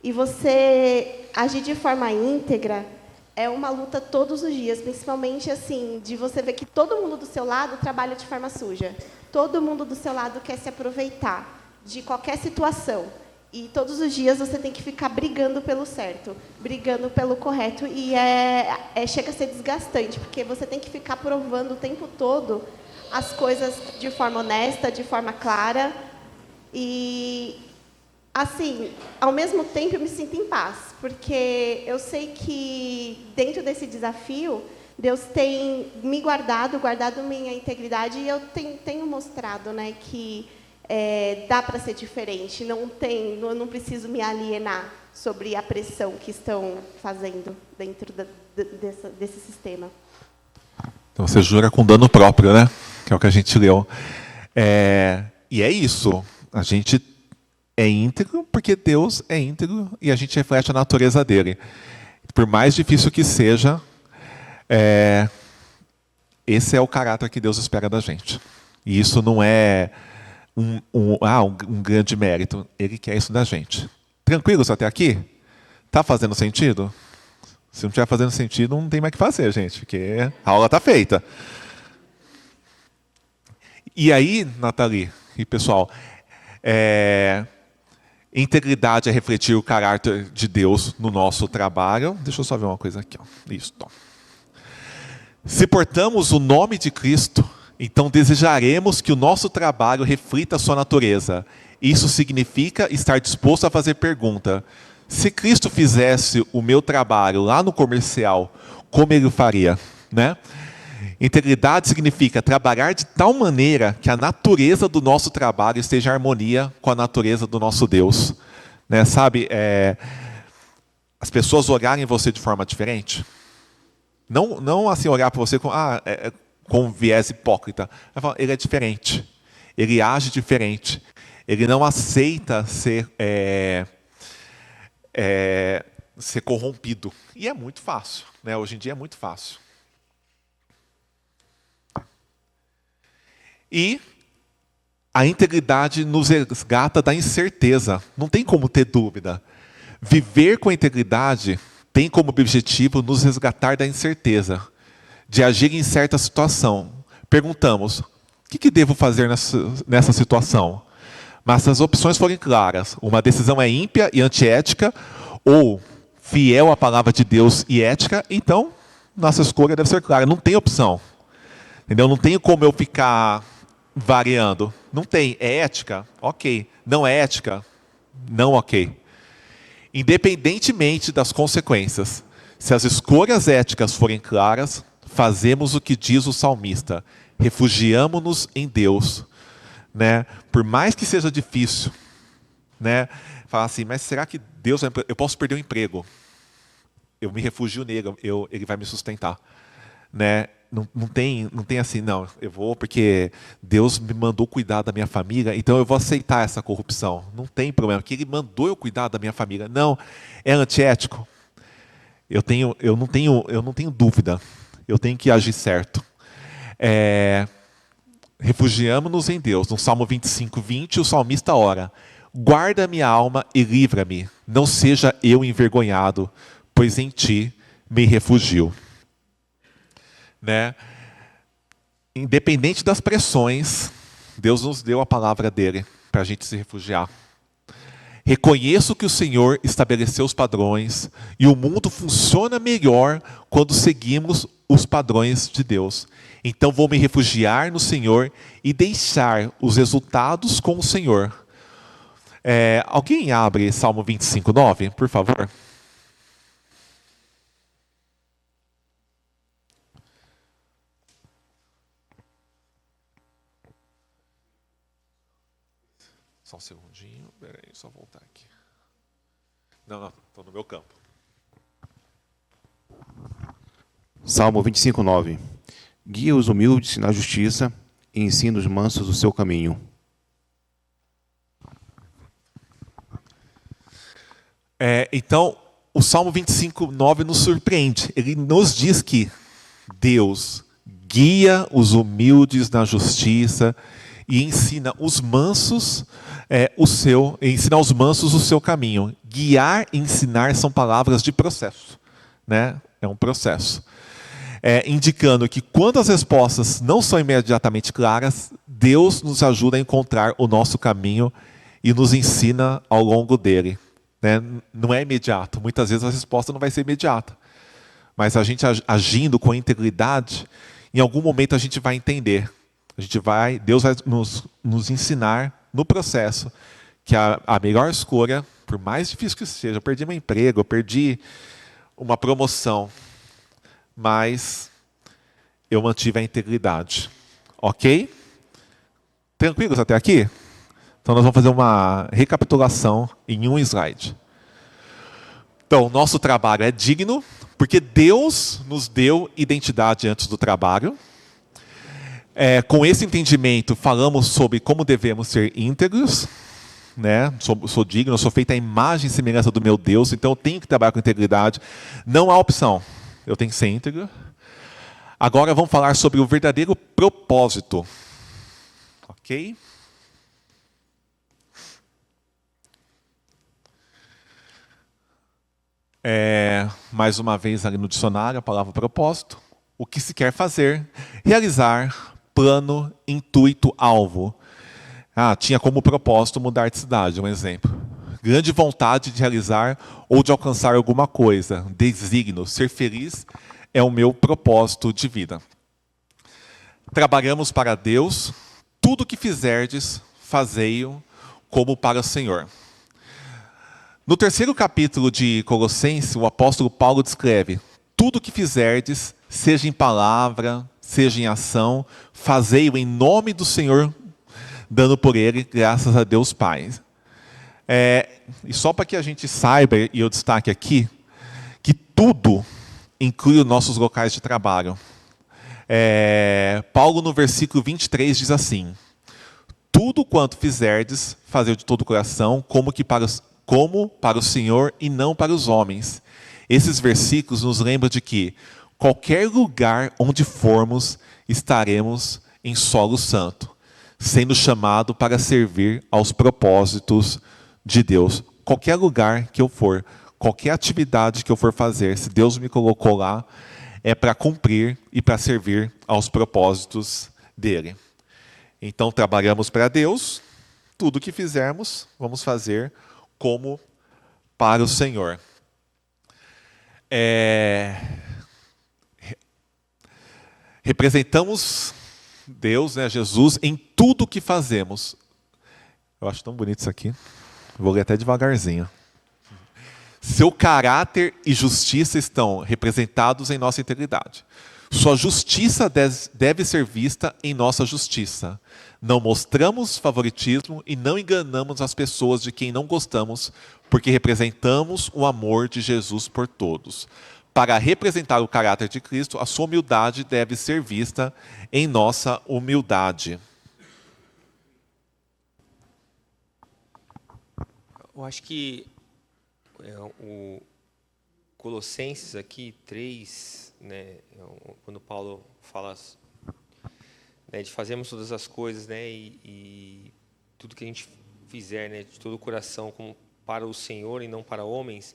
S5: E você agir de forma íntegra é uma luta todos os dias, principalmente assim, de você ver que todo mundo do seu lado trabalha de forma suja, todo mundo do seu lado quer se aproveitar de qualquer situação. E todos os dias você tem que ficar brigando pelo certo, brigando pelo correto. E chega a ser desgastante, porque você tem que ficar provando o tempo todo as coisas de forma honesta, de forma clara. E, assim, ao mesmo tempo eu me sinto em paz, porque eu sei que dentro desse desafio, Deus tem me guardado minha integridade, e eu tenho mostrado, né, que... dá para ser diferente, eu não preciso me alienar sobre a pressão que estão fazendo dentro desse sistema.
S1: Então você jura com dano próprio, né? Que é o que a gente leu. E é isso, a gente é íntegro porque Deus é íntegro e a gente reflete a natureza dele. Por mais difícil que seja, esse é o caráter que Deus espera da gente. E isso não é... um grande mérito. Ele quer isso da gente. Tranquilos até aqui? Está fazendo sentido? Se não estiver fazendo sentido, não tem mais o que fazer, gente, porque a aula está feita. E aí, Nathalie e pessoal, integridade é refletir o caráter de Deus no nosso trabalho. Deixa eu só ver uma coisa aqui. Isso. Se portamos o nome de Cristo, então desejaremos que o nosso trabalho reflita a sua natureza. Isso significa estar disposto a fazer pergunta. Se Cristo fizesse o meu trabalho lá no comercial, como ele faria? Né? Integridade significa trabalhar de tal maneira que a natureza do nosso trabalho esteja em harmonia com a natureza do nosso Deus. Né? Sabe, as pessoas olharem você de forma diferente. Não assim olhar para você com viés hipócrita. Ele é diferente. Ele age diferente. Ele não aceita ser corrompido. E é muito fácil. Né? Hoje em dia é muito fácil. E a integridade nos resgata da incerteza. Não tem como ter dúvida. Viver com integridade tem como objetivo nos resgatar da incerteza, de agir em certa situação. Perguntamos, o que devo fazer nessa situação? Mas se as opções forem claras, uma decisão é ímpia e antiética, ou fiel à palavra de Deus e ética, então nossa escolha deve ser clara. Não tem opção. Entendeu? Não tem como eu ficar variando. Não tem. É ética? Ok. Não é ética? Não ok. Independentemente das consequências, se as escolhas éticas forem claras, fazemos o que diz o salmista. Refugiamo-nos em Deus. Né? Por mais que seja difícil, né? Falar assim, mas será que Deus eu posso perder o emprego? Eu me refugio nele, ele vai me sustentar. Né? Não tem assim, não, eu vou porque Deus me mandou cuidar da minha família, então eu vou aceitar essa corrupção. Não tem problema, porque Ele mandou eu cuidar da minha família. Não, é antiético. Eu não tenho dúvida. Eu tenho que agir certo. Refugiamo-nos em Deus. No Salmo 25:20, o salmista ora: guarda minha alma e livra-me, não seja eu envergonhado, pois em ti me refugio. Né? Independente das pressões, Deus nos deu a palavra dele para a gente se refugiar. Reconheço que o Senhor estabeleceu os padrões e o mundo funciona melhor quando seguimos os padrões de Deus. Então vou me refugiar no Senhor e deixar os resultados com o Senhor. Alguém abre Salmo 25:9, por favor? Só um segundinho, peraí, só voltar aqui. Não, estou no meu campo.
S10: Salmo 25:9. Guia os humildes na justiça e ensina os mansos o seu caminho.
S1: Então, o Salmo 25:9 nos surpreende. Ele nos diz que Deus guia os humildes na justiça e ensina os mansos ensina aos mansos o seu caminho. Guiar e ensinar são palavras de processo, né? É um processo. Indicando que quando as respostas não são imediatamente claras, Deus nos ajuda a encontrar o nosso caminho e nos ensina ao longo dele. Né? Não é imediato. Muitas vezes a resposta não vai ser imediata. Mas a gente agindo com integridade, em algum momento a gente vai entender. Deus vai nos ensinar no processo que a melhor escolha, por mais difícil que seja, eu perdi meu emprego, eu perdi uma promoção, mas eu mantive a integridade. Ok? Tranquilos até aqui? Então nós vamos fazer uma recapitulação em um slide. Então, nosso trabalho é digno, porque Deus nos deu identidade antes do trabalho. Com esse entendimento, falamos sobre como devemos ser íntegros. Né? Sou digno, sou feito à imagem e semelhança do meu Deus, então eu tenho que trabalhar com integridade. Não há opção. Eu tenho que ser íntegro. Agora vamos falar sobre o verdadeiro propósito. Ok? Mais uma vez ali no dicionário, a palavra propósito. O que se quer fazer, realizar, plano, intuito, alvo. Tinha como propósito mudar de cidade, um exemplo. Grande vontade de realizar ou de alcançar alguma coisa. Desígnio, ser feliz é o meu propósito de vida. Trabalhamos para Deus, tudo o que fizerdes, fazei-o como para o Senhor. No 3º capítulo de Colossenses, o apóstolo Paulo descreve: tudo o que fizerdes, seja em palavra, seja em ação, fazei-o em nome do Senhor, dando por ele, graças a Deus Pai. E só para que a gente saiba, e eu destaque aqui, que tudo inclui os nossos locais de trabalho. Paulo, no versículo 23, diz assim: tudo quanto fizerdes, fazei de todo o coração, como para o Senhor e não para os homens. Esses versículos nos lembram de que qualquer lugar onde formos, estaremos em solo santo, sendo chamado para servir aos propósitos de Deus. Qualquer lugar que eu for, qualquer atividade que eu for fazer, se Deus me colocou lá, é para cumprir e para servir aos propósitos dele. Então, trabalhamos para Deus, tudo que fizermos, vamos fazer como para o Senhor. Representamos Deus, né, Jesus, em tudo que fazemos. Eu acho tão bonito isso aqui. Vou ler até devagarzinho. Seu caráter e justiça estão representados em nossa integridade. Sua justiça deve ser vista em nossa justiça. Não mostramos favoritismo e não enganamos as pessoas de quem não gostamos, porque representamos o amor de Jesus por todos. Para representar o caráter de Cristo, a sua humildade deve ser vista em nossa humildade.
S2: Eu acho que o Colossenses aqui, 3, né, quando Paulo fala, né, de fazermos todas as coisas, né, e tudo que a gente fizer, né, de todo o coração, como para o Senhor e não para homens,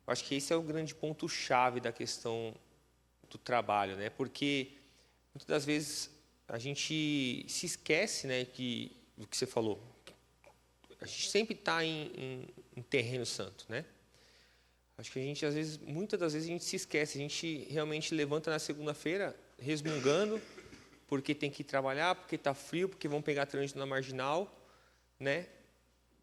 S2: eu acho que esse é o grande ponto-chave da questão do trabalho, né, porque muitas das vezes a gente se esquece, né, do que você falou. A gente sempre está em terreno santo, né? Acho que a gente, às vezes, muitas das vezes, a gente se esquece. A gente realmente levanta na segunda-feira resmungando porque tem que ir trabalhar, porque está frio, porque vão pegar trânsito na marginal, né?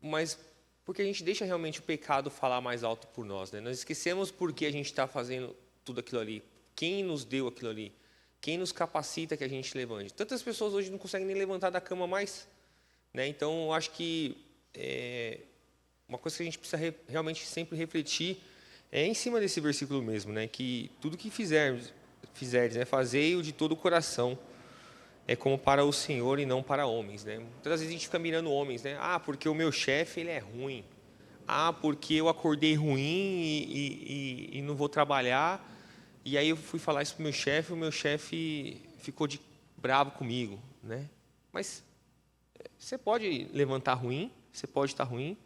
S2: Mas porque a gente deixa realmente o pecado falar mais alto por nós, né? Nós esquecemos por que a gente está fazendo tudo aquilo ali. Quem nos deu aquilo ali? Quem nos capacita que a gente levante? Tantas pessoas hoje não conseguem nem levantar da cama mais, né? Então, eu acho que uma coisa que a gente precisa realmente sempre refletir é em cima desse versículo mesmo, né? Que tudo que fizerdes, né? Fazei-o de todo o coração, é como para o Senhor e não para homens, né? Muitas vezes a gente fica mirando homens, né? Ah, porque o meu chefe ele é ruim. Ah, porque eu acordei ruim e não vou trabalhar. E aí eu fui falar isso para o meu chefe ficou bravo comigo, né? Mas você pode levantar ruim, você pode estar ruim,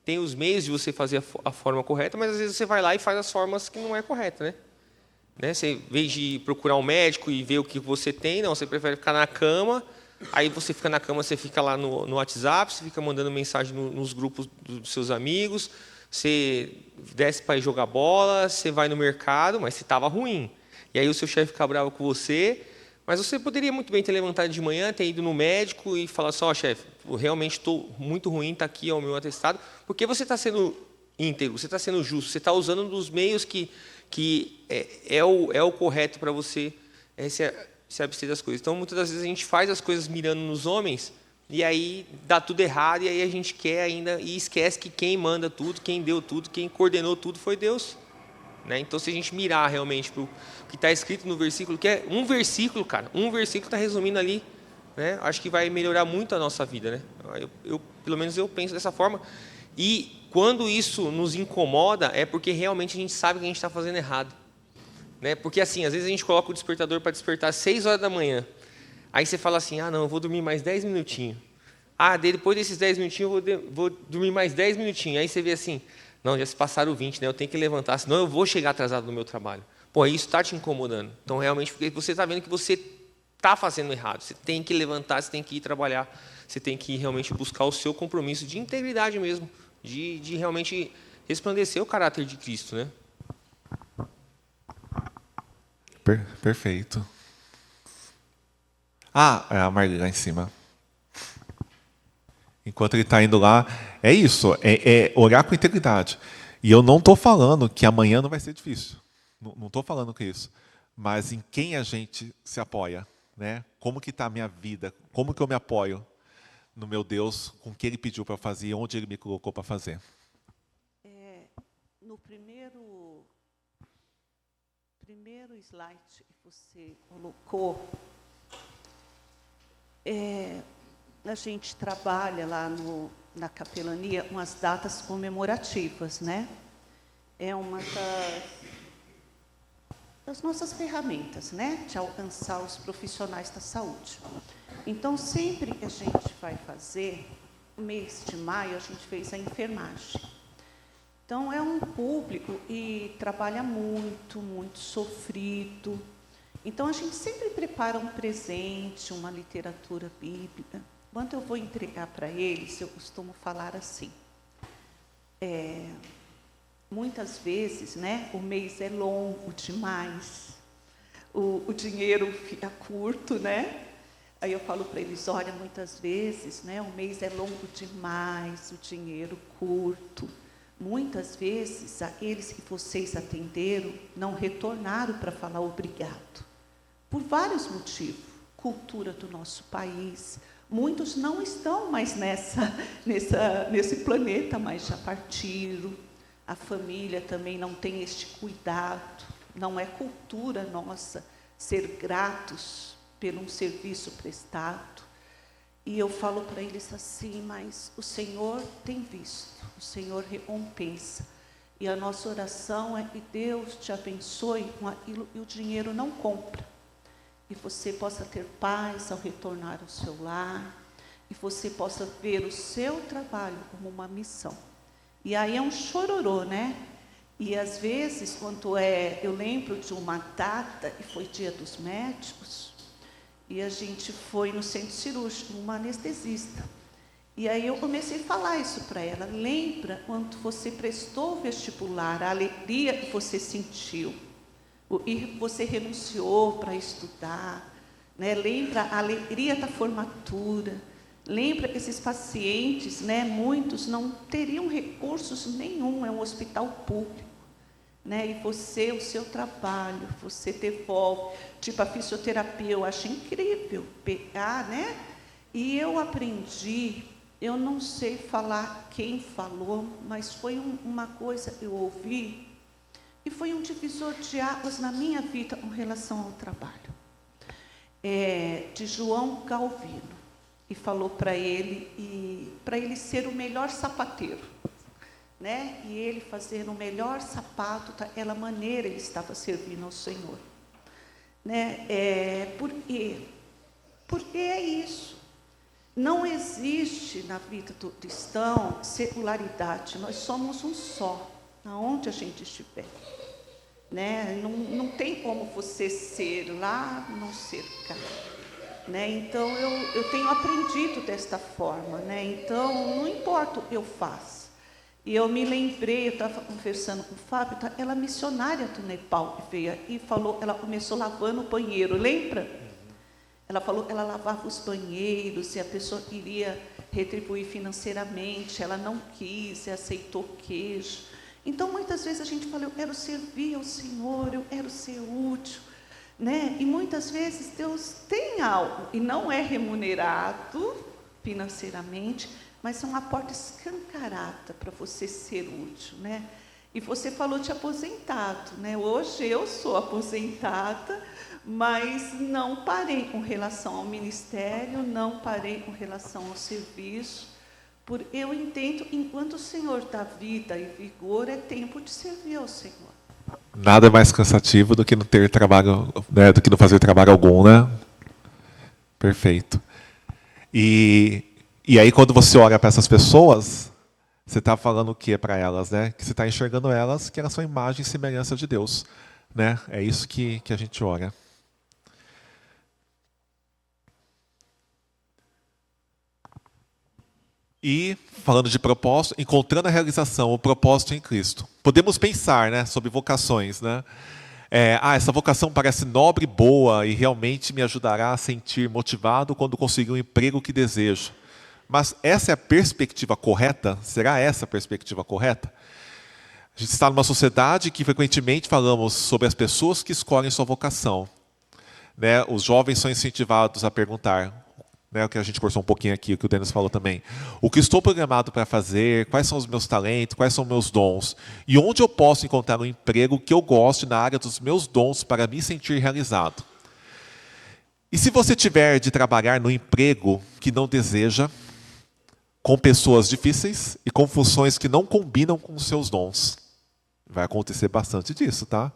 S2: tem os meios de você fazer a forma correta, mas às vezes você vai lá e faz as formas que não é correta, né? Você, em vez de procurar um médico e ver o que você tem, não, você prefere ficar na cama, aí você fica na cama, você fica lá no WhatsApp, você fica mandando mensagem nos grupos dos seus amigos, você desce para ir jogar bola, você vai no mercado, mas você estava ruim. E aí o seu chefe fica bravo com você, mas você poderia muito bem ter levantado de manhã, ter ido no médico e falar só, chefe, eu realmente estou muito ruim, está aqui o meu atestado, porque você está sendo íntegro, você está sendo justo, você está usando dos meios que é o correto para você se abster das coisas. Então, muitas das vezes a gente faz as coisas mirando nos homens e aí dá tudo errado e aí a gente quer ainda e esquece que quem manda tudo, quem deu tudo, quem coordenou tudo foi Deus. Né? Então, se a gente mirar realmente para o que está escrito no versículo, que é um versículo, cara, um versículo está resumindo ali, né? Acho que vai melhorar muito a nossa vida, né? Pelo menos eu penso dessa forma. E quando isso nos incomoda, é porque realmente a gente sabe que a gente está fazendo errado, né? Porque assim, às vezes a gente coloca o despertador para despertar às 6 horas da manhã, aí você fala assim, não, eu vou dormir mais 10 minutinhos. Depois desses 10 minutinhos eu vou dormir mais 10 minutinhos. Aí você vê assim, não, já se passaram 20, né? Eu tenho que levantar, senão eu vou chegar atrasado no meu trabalho. Pô, isso está te incomodando. Então, realmente, porque você está vendo que você está fazendo errado. Você tem que levantar, você tem que ir trabalhar, você tem que realmente buscar o seu compromisso de integridade mesmo, de realmente resplandecer o caráter de Cristo, né?
S1: Perfeito. É a Marli lá em cima. Enquanto ele está indo lá, é isso, é orar com integridade. E eu não estou falando que amanhã não vai ser difícil. Não estou falando com isso. Mas em quem a gente se apoia. né? Como que está a minha vida? Como que eu me apoio no meu Deus, com o que Ele pediu para fazer e onde Ele me colocou para fazer?
S7: No primeiro slide que você colocou, a gente trabalha lá na capelania umas datas comemorativas, né? É uma das nossas ferramentas, né? De alcançar os profissionais da saúde. Então, sempre que a gente vai fazer, no mês de maio, a gente fez a enfermagem. Então, é um público e trabalha muito, muito sofrido. Então, a gente sempre prepara um presente, uma literatura bíblica. Quando eu vou entregar para eles, eu costumo falar assim. Muitas vezes, né, o mês é longo demais, o dinheiro fica curto, né? Aí eu falo para eles, olha, muitas vezes, né, o mês é longo demais, o dinheiro curto. Muitas vezes, aqueles que vocês atenderam não retornaram para falar obrigado. Por vários motivos. Cultura do nosso país. Muitos não estão mais nesse planeta, mas já partiram. A família também não tem este cuidado. Não é cultura nossa ser gratos por um serviço prestado. E eu falo para eles assim, mas o Senhor tem visto, o Senhor recompensa. E a nossa oração é que Deus te abençoe com aquilo que o dinheiro não compra. E você possa ter paz ao retornar ao seu lar. E você possa ver o seu trabalho como uma missão. E aí é um chororô, né? E às vezes, eu lembro de uma data, que foi Dia dos Médicos, e a gente foi no centro cirúrgico, uma anestesista. E aí eu comecei a falar isso para ela. Lembra quando você prestou o vestibular, a alegria que você sentiu, e você renunciou para estudar, né? Lembra a alegria da formatura. Lembra que esses pacientes, né, muitos não teriam recursos nenhum, é um hospital público. Né? E você, o seu trabalho, você devolve. Tipo a fisioterapia, eu acho incrível pegar, né? E eu aprendi, eu não sei falar quem falou, mas foi uma coisa que eu ouvi, e foi um divisor de águas na minha vida com relação ao trabalho. De João Calvino. E falou para ele ser o melhor sapateiro, né? E ele fazer o melhor sapato, daquela maneira ele estava servindo ao Senhor, né? Por quê? Porque é isso. Não existe na vida do cristão secularidade. Nós somos um só, aonde a gente estiver, né? Não tem como você ser lá, não ser cá. Né? Então, eu tenho aprendido desta forma, né? Então, não importa o que eu faço. E eu me lembrei, eu estava conversando com o Fábio, ela missionária do Nepal, que veio e falou, ela começou lavando o banheiro, lembra? Ela falou que ela lavava os banheiros e a pessoa queria retribuir financeiramente, ela não quis, aceitou queijo. Então, muitas vezes a gente fala, eu quero servir ao Senhor, eu quero ser útil. Né? E muitas vezes Deus tem algo e não é remunerado financeiramente, mas é uma porta escancarada para você ser útil, né? E você falou de aposentado, né? Hoje eu sou aposentada, mas não parei com relação ao ministério, não parei com relação ao serviço, porque eu entendo, enquanto o Senhor dá vida e vigor, é tempo de servir ao Senhor.
S1: Nada é mais cansativo do que não ter trabalho, né, do que não fazer trabalho algum, né? Perfeito. E aí, quando você olha para essas pessoas, você está falando o que para elas, né? Que você está enxergando elas, que elas são imagem e semelhança de Deus, né? É isso que a gente olha. E, falando de propósito, encontrando a realização, o propósito em Cristo. Podemos pensar, né, sobre vocações. Né? Essa vocação parece nobre e boa e realmente me ajudará a sentir motivado quando conseguir um emprego que desejo. Mas essa é a perspectiva correta? Será essa a perspectiva correta? A gente está numa sociedade que frequentemente falamos sobre as pessoas que escolhem sua vocação. né? Os jovens são incentivados a perguntar, né, o que a gente conversou um pouquinho aqui, o que o Denis falou também. O que estou programado para fazer, quais são os meus talentos, quais são os meus dons, e onde eu posso encontrar um emprego que eu goste na área dos meus dons para me sentir realizado. E se você tiver de trabalhar no emprego que não deseja, com pessoas difíceis e com funções que não combinam com os seus dons, vai acontecer bastante disso, tá?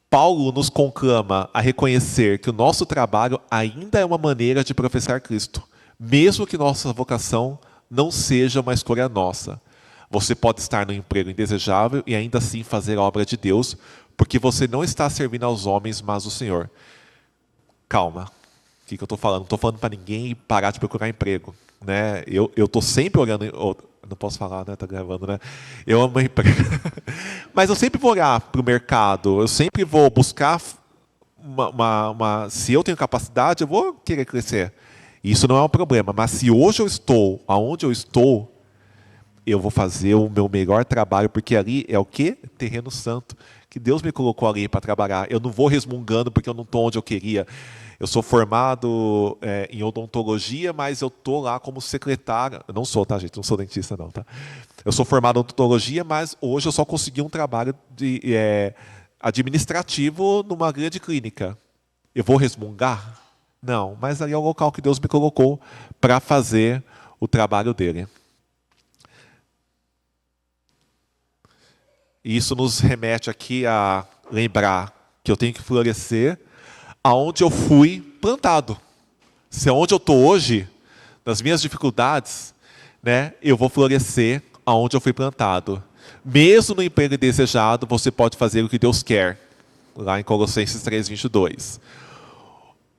S1: Paulo nos conclama a reconhecer que o nosso trabalho ainda é uma maneira de professar Cristo, mesmo que nossa vocação não seja uma escolha nossa. Você pode estar no emprego indesejável e ainda assim fazer a obra de Deus, porque você não está servindo aos homens, mas ao Senhor. Calma, o que eu estou falando? Não estou falando para ninguém parar de procurar emprego, né? Eu estou sempre olhando... Não posso falar, né? Tá gravando, né? Eu amo emprego. Mas eu sempre vou olhar para o mercado, eu sempre vou buscar se eu tenho capacidade, eu vou querer crescer. Isso não é um problema. Mas se hoje eu estou aonde eu estou, eu vou fazer o meu melhor trabalho, porque ali é o quê? Terreno santo, que Deus me colocou ali para trabalhar. Eu não vou resmungando porque eu não estou onde eu queria. Eu sou formado em odontologia, mas eu estou lá como secretário. Eu não sou, tá, gente? Não sou dentista, não, tá? Eu sou formado em odontologia, mas hoje eu só consegui um trabalho administrativo numa grande clínica. Eu vou resmungar? Não, mas ali é o local que Deus me colocou para fazer o trabalho dele. E isso nos remete aqui a lembrar que eu tenho que florescer aonde eu fui plantado. Se aonde eu estou hoje, nas minhas dificuldades, né, eu vou florescer aonde eu fui plantado. Mesmo no emprego desejado, você pode fazer o que Deus quer. Lá em Colossenses 3:22.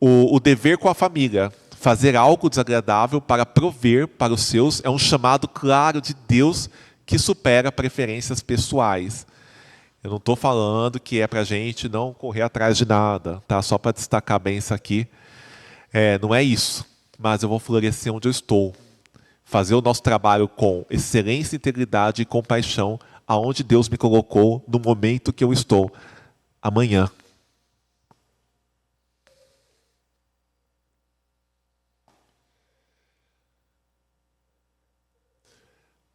S1: O dever com a família, fazer algo desagradável para prover para os seus, é um chamado claro de Deus que supera preferências pessoais. Eu não estou falando que é para a gente não correr atrás de nada, tá? Só para destacar bem isso aqui. Não é isso, mas eu vou florescer onde eu estou. Fazer o nosso trabalho com excelência, integridade e compaixão, aonde Deus me colocou no momento que eu estou, amanhã.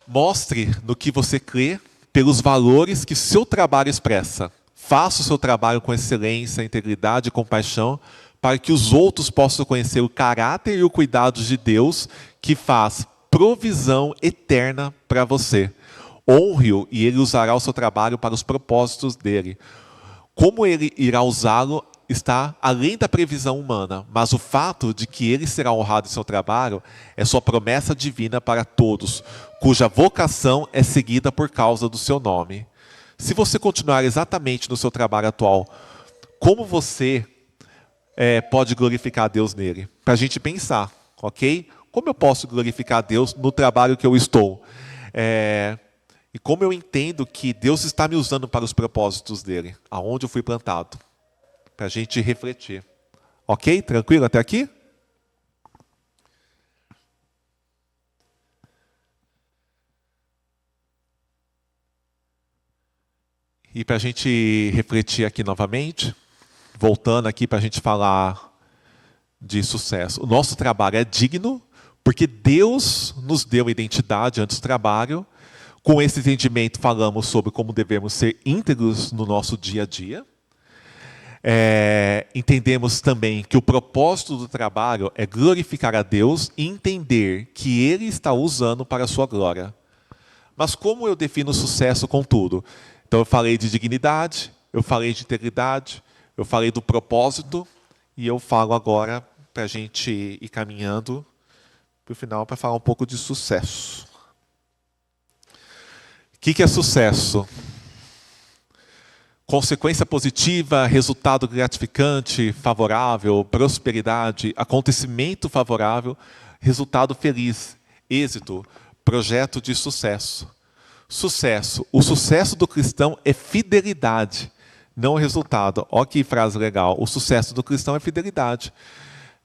S1: Mostre no que você crê pelos valores que seu trabalho expressa. Faça o seu trabalho com excelência, integridade e compaixão, para que os outros possam conhecer o caráter e o cuidado de Deus, que faz provisão eterna para você. Honre-o e ele usará o seu trabalho para os propósitos dele. Como ele irá usá-lo está além da previsão humana, mas o fato de que ele será honrado em seu trabalho é sua promessa divina para todos, cuja vocação é seguida por causa do seu nome. Se você continuar exatamente no seu trabalho atual, como você pode glorificar a Deus nele? Para a gente pensar, ok? Como eu posso glorificar a Deus no trabalho que eu estou? E como eu entendo que Deus está me usando para os propósitos dele, aonde eu fui plantado? Para a gente refletir. Ok? Tranquilo até aqui? E para a gente refletir aqui novamente, voltando aqui para a gente falar de sucesso. O nosso trabalho é digno, porque Deus nos deu identidade antes do trabalho. Com esse entendimento falamos sobre como devemos ser íntegros no nosso dia a dia. Entendemos também que o propósito do trabalho é glorificar a Deus e entender que Ele está usando para a sua glória. Mas como eu defino sucesso com tudo? Então eu falei de dignidade, eu falei de integridade, eu falei do propósito e eu falo agora para a gente ir caminhando para o final para falar um pouco de sucesso. O que é sucesso? Consequência positiva, resultado gratificante, favorável, prosperidade, acontecimento favorável, resultado feliz, êxito, projeto de sucesso. Sucesso. O sucesso do cristão é fidelidade, não resultado. Olha que frase legal. O sucesso do cristão é fidelidade,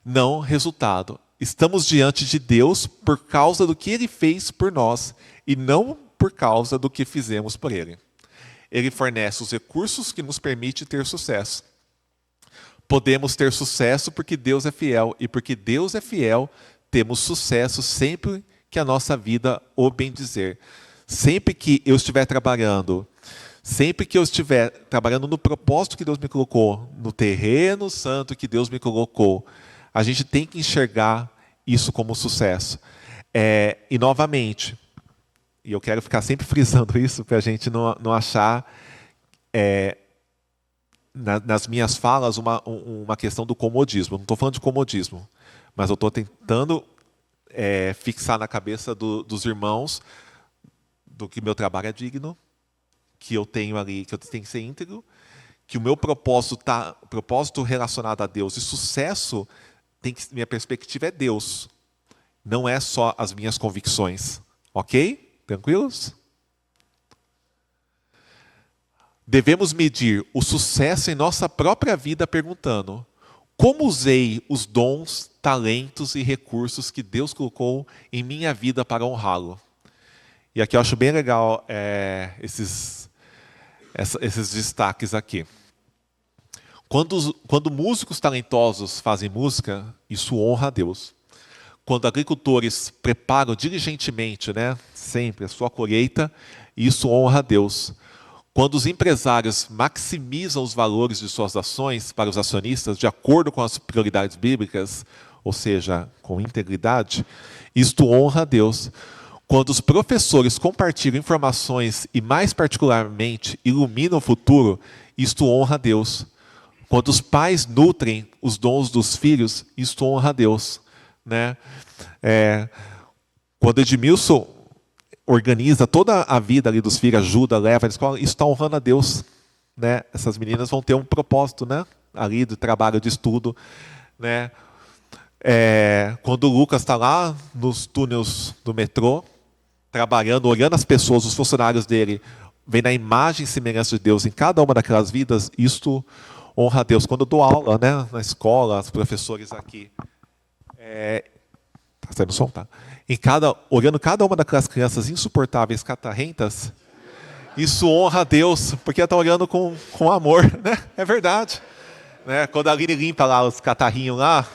S1: não resultado. Estamos diante de Deus por causa do que Ele fez por nós e não por causa do que fizemos por Ele. Ele fornece os recursos que nos permitem ter sucesso. podemos ter sucesso porque Deus é fiel. E porque Deus é fiel, temos sucesso sempre que a nossa vida o bendizer. Sempre que eu estiver trabalhando, sempre que eu estiver trabalhando no propósito que Deus me colocou, no terreno santo que Deus me colocou, a gente tem que enxergar isso como sucesso. E novamente, e eu quero ficar sempre frisando isso para a gente não achar nas minhas falas uma questão do comodismo. Eu não estou falando de comodismo, mas eu estou tentando fixar na cabeça dos irmãos do que meu trabalho é digno, que eu tenho ali, que eu tenho que ser íntegro, que o meu propósito relacionado a Deus e sucesso, minha perspectiva é Deus, não é só as minhas convicções. Ok? Tranquilos? Devemos medir o sucesso em nossa própria vida perguntando: como usei os dons, talentos e recursos que Deus colocou em minha vida para honrá-lo? E aqui eu acho bem legal esses destaques aqui. Quando músicos talentosos fazem música, isso honra a Deus. Quando agricultores preparam diligentemente, sempre a sua colheita, isso honra a Deus. Quando os empresários maximizam os valores de suas ações para os acionistas de acordo com as prioridades bíblicas, ou seja, com integridade, isto honra a Deus. Quando os professores compartilham informações e, mais particularmente, iluminam o futuro, isto honra a Deus. Quando os pais nutrem os dons dos filhos, isto honra a Deus. Quando Edmilson organiza toda a vida ali dos filhos, ajuda, leva à escola, isso está honrando a Deus. Essas meninas vão ter um propósito ali de trabalho, de estudo. Quando o Lucas está lá nos túneis do metrô, trabalhando, olhando as pessoas, os funcionários dele, vendo a imagem e semelhança de Deus em cada uma daquelas vidas, isto honra a Deus. Quando eu dou aula na escola, os professores aqui, tá saindo som, tá? Olhando cada uma daquelas crianças insuportáveis, catarrentas, isso honra a Deus, porque estão olhando com amor, É verdade. Quando a Aline limpa lá os catarrinhos lá,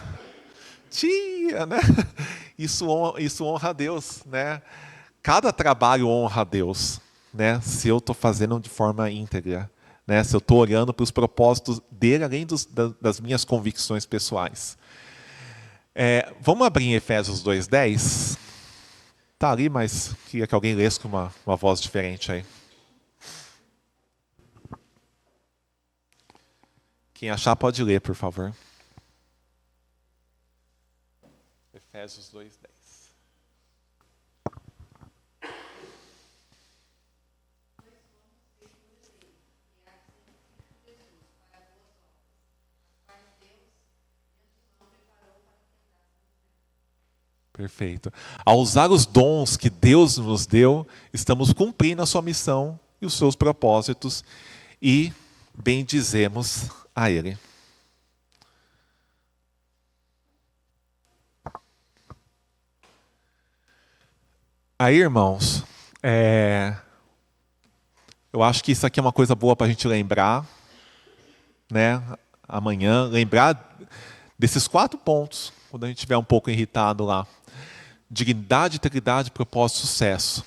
S1: tia, isso honra a Deus, Cada trabalho honra a Deus, se eu estou fazendo de forma íntegra, se eu estou olhando para os propósitos dele, além das minhas convicções pessoais. Vamos abrir em Efésios 2:10. Está ali, mas queria que alguém lesse com uma voz diferente aí. Quem achar pode ler, por favor. Efésios 2:10. Perfeito. Ao usar os dons que Deus nos deu, estamos cumprindo a sua missão e os seus propósitos e bendizemos a Ele. Aí, irmãos, eu acho que isso aqui é uma coisa boa para a gente lembrar, amanhã, lembrar desses 4 pontos, quando a gente estiver um pouco irritado lá. Dignidade, integridade, propósito, sucesso.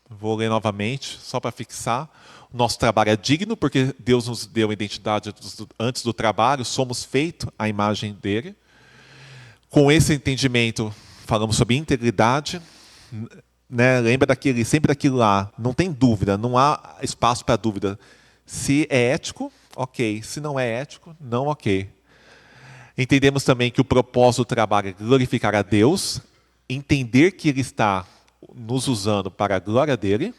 S1: Vou ler novamente, só para fixar. O nosso trabalho é digno, porque Deus nos deu a identidade antes do trabalho, somos feitos à imagem dele. Com esse entendimento, falamos sobre integridade. Lembra sempre daquilo lá, não tem dúvida, não há espaço para dúvida. Se é ético, ok. Se não é ético, não ok. Entendemos também que o propósito do trabalho é glorificar a Deus, entender que Ele está nos usando para a glória dEle.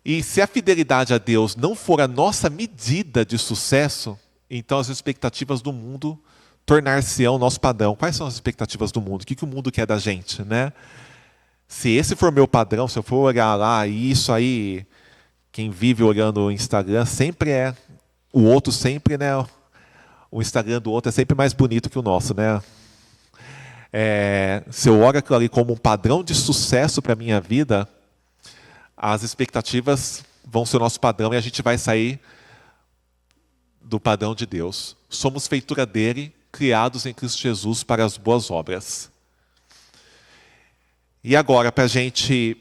S1: E se a fidelidade a Deus não for a nossa medida de sucesso, então as expectativas do mundo tornar-se-ão nosso padrão. Quais são as expectativas do mundo? O que o mundo quer da gente? Se esse for meu padrão, se eu for olhar lá, e isso aí, quem vive olhando o Instagram, sempre o outro sempre, o Instagram do outro é sempre mais bonito que o nosso, se eu olho aquilo ali como um padrão de sucesso para a minha vida, as expectativas vão ser o nosso padrão e a gente vai sair do padrão de Deus. Somos feitura dele, criados em Cristo Jesus para as boas obras. E agora, para a gente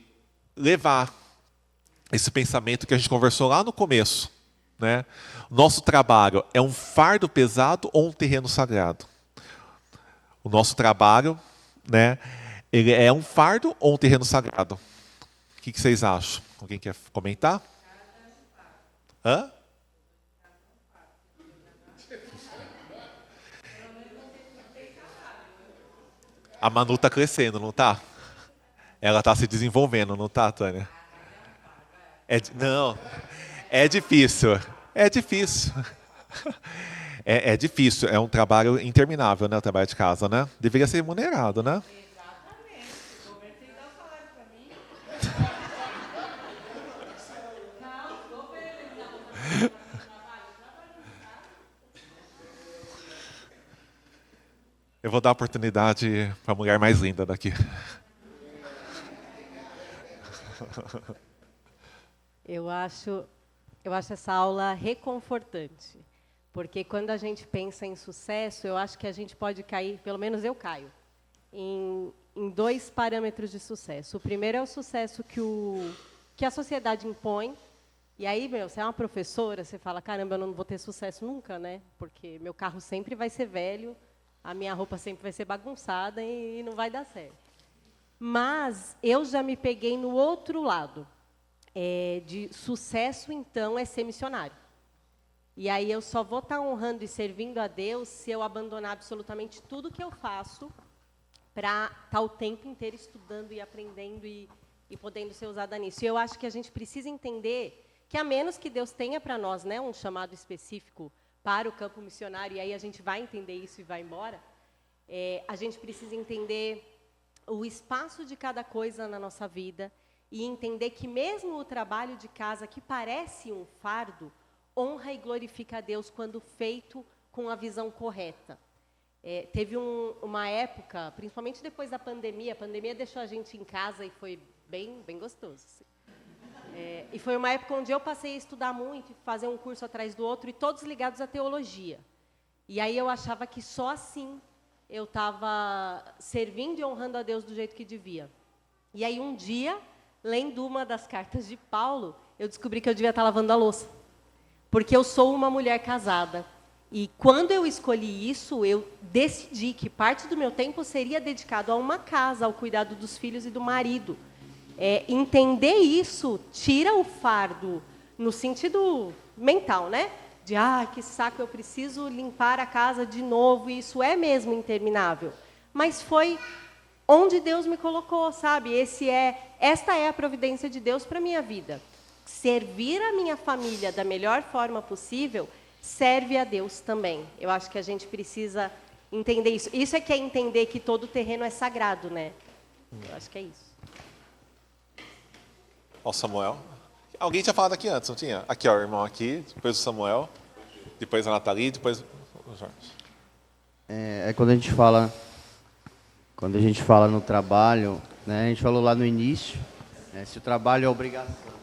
S1: levar esse pensamento que a gente conversou lá no começo, né? Nosso trabalho é um fardo pesado ou um terreno sagrado? O nosso trabalho, né, ele é um fardo ou um terreno sagrado? O que vocês acham? Alguém quer comentar? Hã? A Manu está crescendo, não está? Ela está se desenvolvendo, não está, Tânia? Não, é difícil. É difícil. É difícil, é um trabalho interminável, né? O trabalho de casa, né? Deveria ser remunerado, né?
S11: Exatamente. O governo tem que dar um salário para mim. Não, o governo tem que dar um salário.
S1: Eu vou dar a oportunidade para a mulher mais linda daqui.
S12: Eu acho essa aula reconfortante, porque quando a gente pensa em sucesso, eu acho que a gente pode cair, pelo menos eu caio, em 2 parâmetros de sucesso. O primeiro é o sucesso que a sociedade impõe, e aí, você é uma professora, você fala, caramba, eu não vou ter sucesso nunca, né? Porque meu carro sempre vai ser velho, a minha roupa sempre vai ser bagunçada e não vai dar certo. Mas eu já me peguei no outro lado. De sucesso, então, é ser missionário. E aí eu só vou estar honrando e servindo a Deus se eu abandonar absolutamente tudo que eu faço para estar o tempo inteiro estudando e aprendendo e podendo ser usada nisso. E eu acho que a gente precisa entender que, a menos que Deus tenha para nós, né, um chamado específico para o campo missionário, e aí a gente vai entender isso e vai embora, a gente precisa entender o espaço de cada coisa na nossa vida e entender que mesmo o trabalho de casa, que parece um fardo, honra e glorifica a Deus quando feito com a visão correta. Teve uma época, principalmente depois da pandemia, a pandemia deixou a gente em casa e foi bem, bem gostoso. E foi uma época onde eu passei a estudar muito, fazer um curso atrás do outro, e todos ligados à teologia. E aí eu achava que só assim eu estava servindo e honrando a Deus do jeito que devia. E aí um dia, lendo uma das cartas de Paulo, eu descobri que eu devia estar lavando a louça. Porque eu sou uma mulher casada. E quando eu escolhi isso, eu decidi que parte do meu tempo seria dedicado a uma casa, ao cuidado dos filhos e do marido. Entender isso tira o fardo, no sentido mental, né? De, que saco, eu preciso limpar a casa de novo, e isso é mesmo interminável. Mas foi onde Deus me colocou, sabe? Esta é a providência de Deus para a minha vida. Servir a minha família da melhor forma possível serve a Deus também. Eu acho que a gente precisa entender isso. Isso é que é entender que todo terreno é sagrado, né? Eu acho que é isso.
S1: Ó, o Samuel. Alguém tinha falado aqui antes, não tinha? Aqui, ó, o irmão aqui, depois o Samuel, depois a Nathalie, depois o Jorge.
S13: Quando a gente fala no trabalho, né, a gente falou lá no início, né, se o trabalho é obrigação.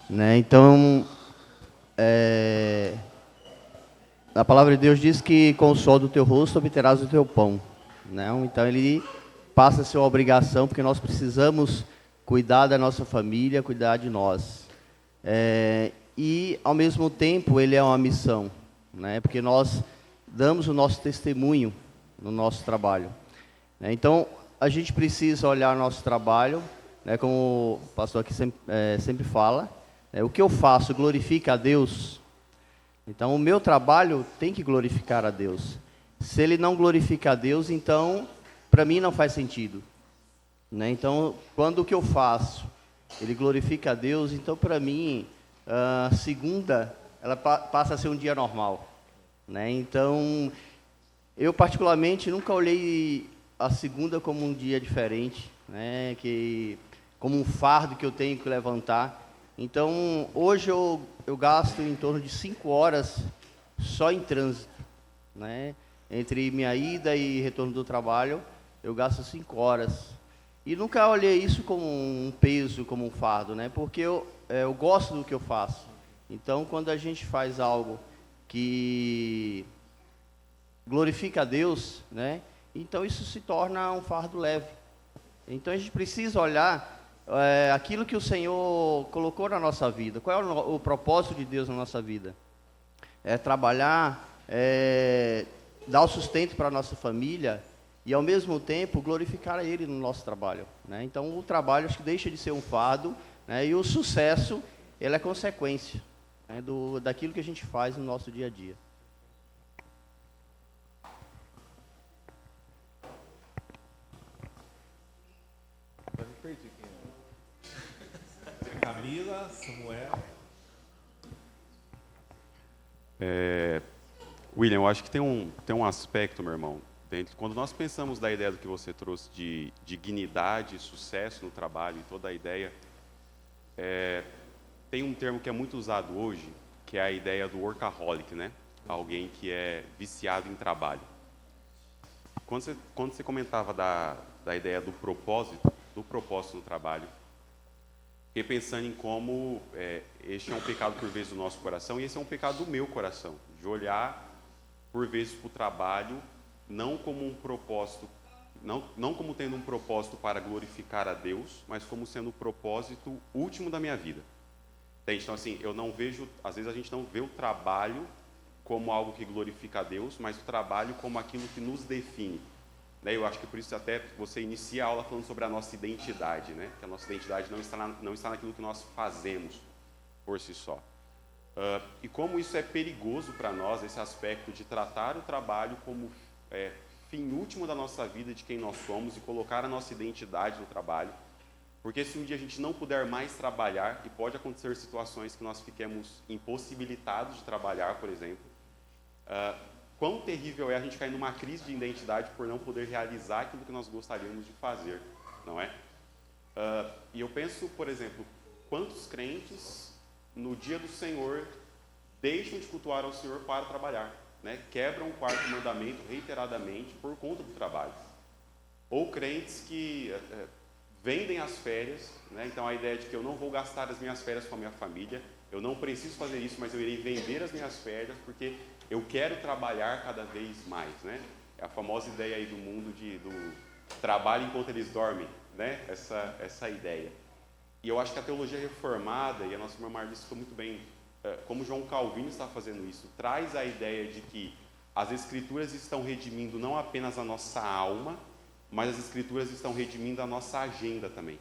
S13: Né, então, a palavra de Deus diz que com o sol do teu rosto obterás o teu pão. Né? Então, ele passa a ser uma obrigação, porque nós precisamos cuidar da nossa família, cuidar de nós. E, ao mesmo tempo, ele é uma missão, né? Porque nós damos o nosso testemunho no nosso trabalho. Né? Então, a gente precisa olhar o nosso trabalho, né? Como o pastor aqui sempre fala, né? O que eu faço glorifica a Deus. Então, o meu trabalho tem que glorificar a Deus. Se ele não glorifica a Deus, então, para mim não faz sentido. Né? Então, quando o que eu faço, ele glorifica a Deus, então, para mim, segunda, ela passa a ser um dia normal. Né? Então, eu, particularmente, nunca olhei a segunda como um dia diferente, né? Como um fardo que eu tenho que levantar. Então, hoje eu gasto em torno de 5 horas só em trânsito. Né? Entre minha ida e retorno do trabalho, eu gasto 5 horas. E nunca olhei isso como um peso, como um fardo, né? Porque eu gosto do que eu faço. Então, quando a gente faz algo que glorifica a Deus, né? Então isso se torna um fardo leve. Então a gente precisa olhar aquilo que o Senhor colocou na nossa vida. Qual é o propósito de Deus na nossa vida? É trabalhar, dar o sustento para a nossa família e, ao mesmo tempo, glorificar a Ele no nosso trabalho, né? Então, o trabalho acho que deixa de ser um fardo, né? E o sucesso, ele é consequência, né, daquilo que a gente faz no nosso dia a dia.
S14: Camila, Samuel.
S15: William, eu acho que tem um aspecto, meu irmão, quando nós pensamos da ideia do que você trouxe de dignidade, sucesso no trabalho e toda a ideia, tem um termo que é muito usado hoje, que é a ideia do workaholic, né? Alguém que é viciado em trabalho. Quando você comentava da ideia do propósito no trabalho, fiquei pensando em como este é um pecado por vezes do nosso coração, e esse é um pecado do meu coração, de olhar por vezes para o trabalho não como um propósito, não como tendo um propósito para glorificar a Deus, mas como sendo o propósito último da minha vida. Entende? Então, assim, eu não vejo, às vezes a gente não vê o trabalho como algo que glorifica a Deus, mas o trabalho como aquilo que nos define. Né? Eu acho que por isso até você inicia a aula falando sobre a nossa identidade, né? Que a nossa identidade não está naquilo que nós fazemos por si só. E como isso é perigoso para nós, esse aspecto de tratar o trabalho como fim último da nossa vida, de quem nós somos, e colocar a nossa identidade no trabalho. Porque se um dia a gente não puder mais trabalhar, e pode acontecer situações que nós fiquemos impossibilitados de trabalhar, por exemplo, quão terrível é a gente cair numa crise de identidade por não poder realizar aquilo que nós gostaríamos de fazer, não é? E eu penso, por exemplo, quantos crentes no dia do Senhor deixam de cultuar ao Senhor para trabalhar, né? Quebram o quarto mandamento reiteradamente por conta do trabalho. Ou crentes que vendem as férias, né? Então a ideia de que eu não vou gastar as minhas férias com a minha família, eu não preciso fazer isso, mas eu irei vender as minhas férias porque eu quero trabalhar cada vez mais, né? É a famosa ideia aí do mundo do trabalho enquanto eles dormem, né? Essa ideia. E eu acho que a teologia reformada, e a nossa irmã Marli citou muito bem, como João Calvino está fazendo isso, traz a ideia de que as Escrituras estão redimindo não apenas a nossa alma, mas as Escrituras estão redimindo a nossa agenda também.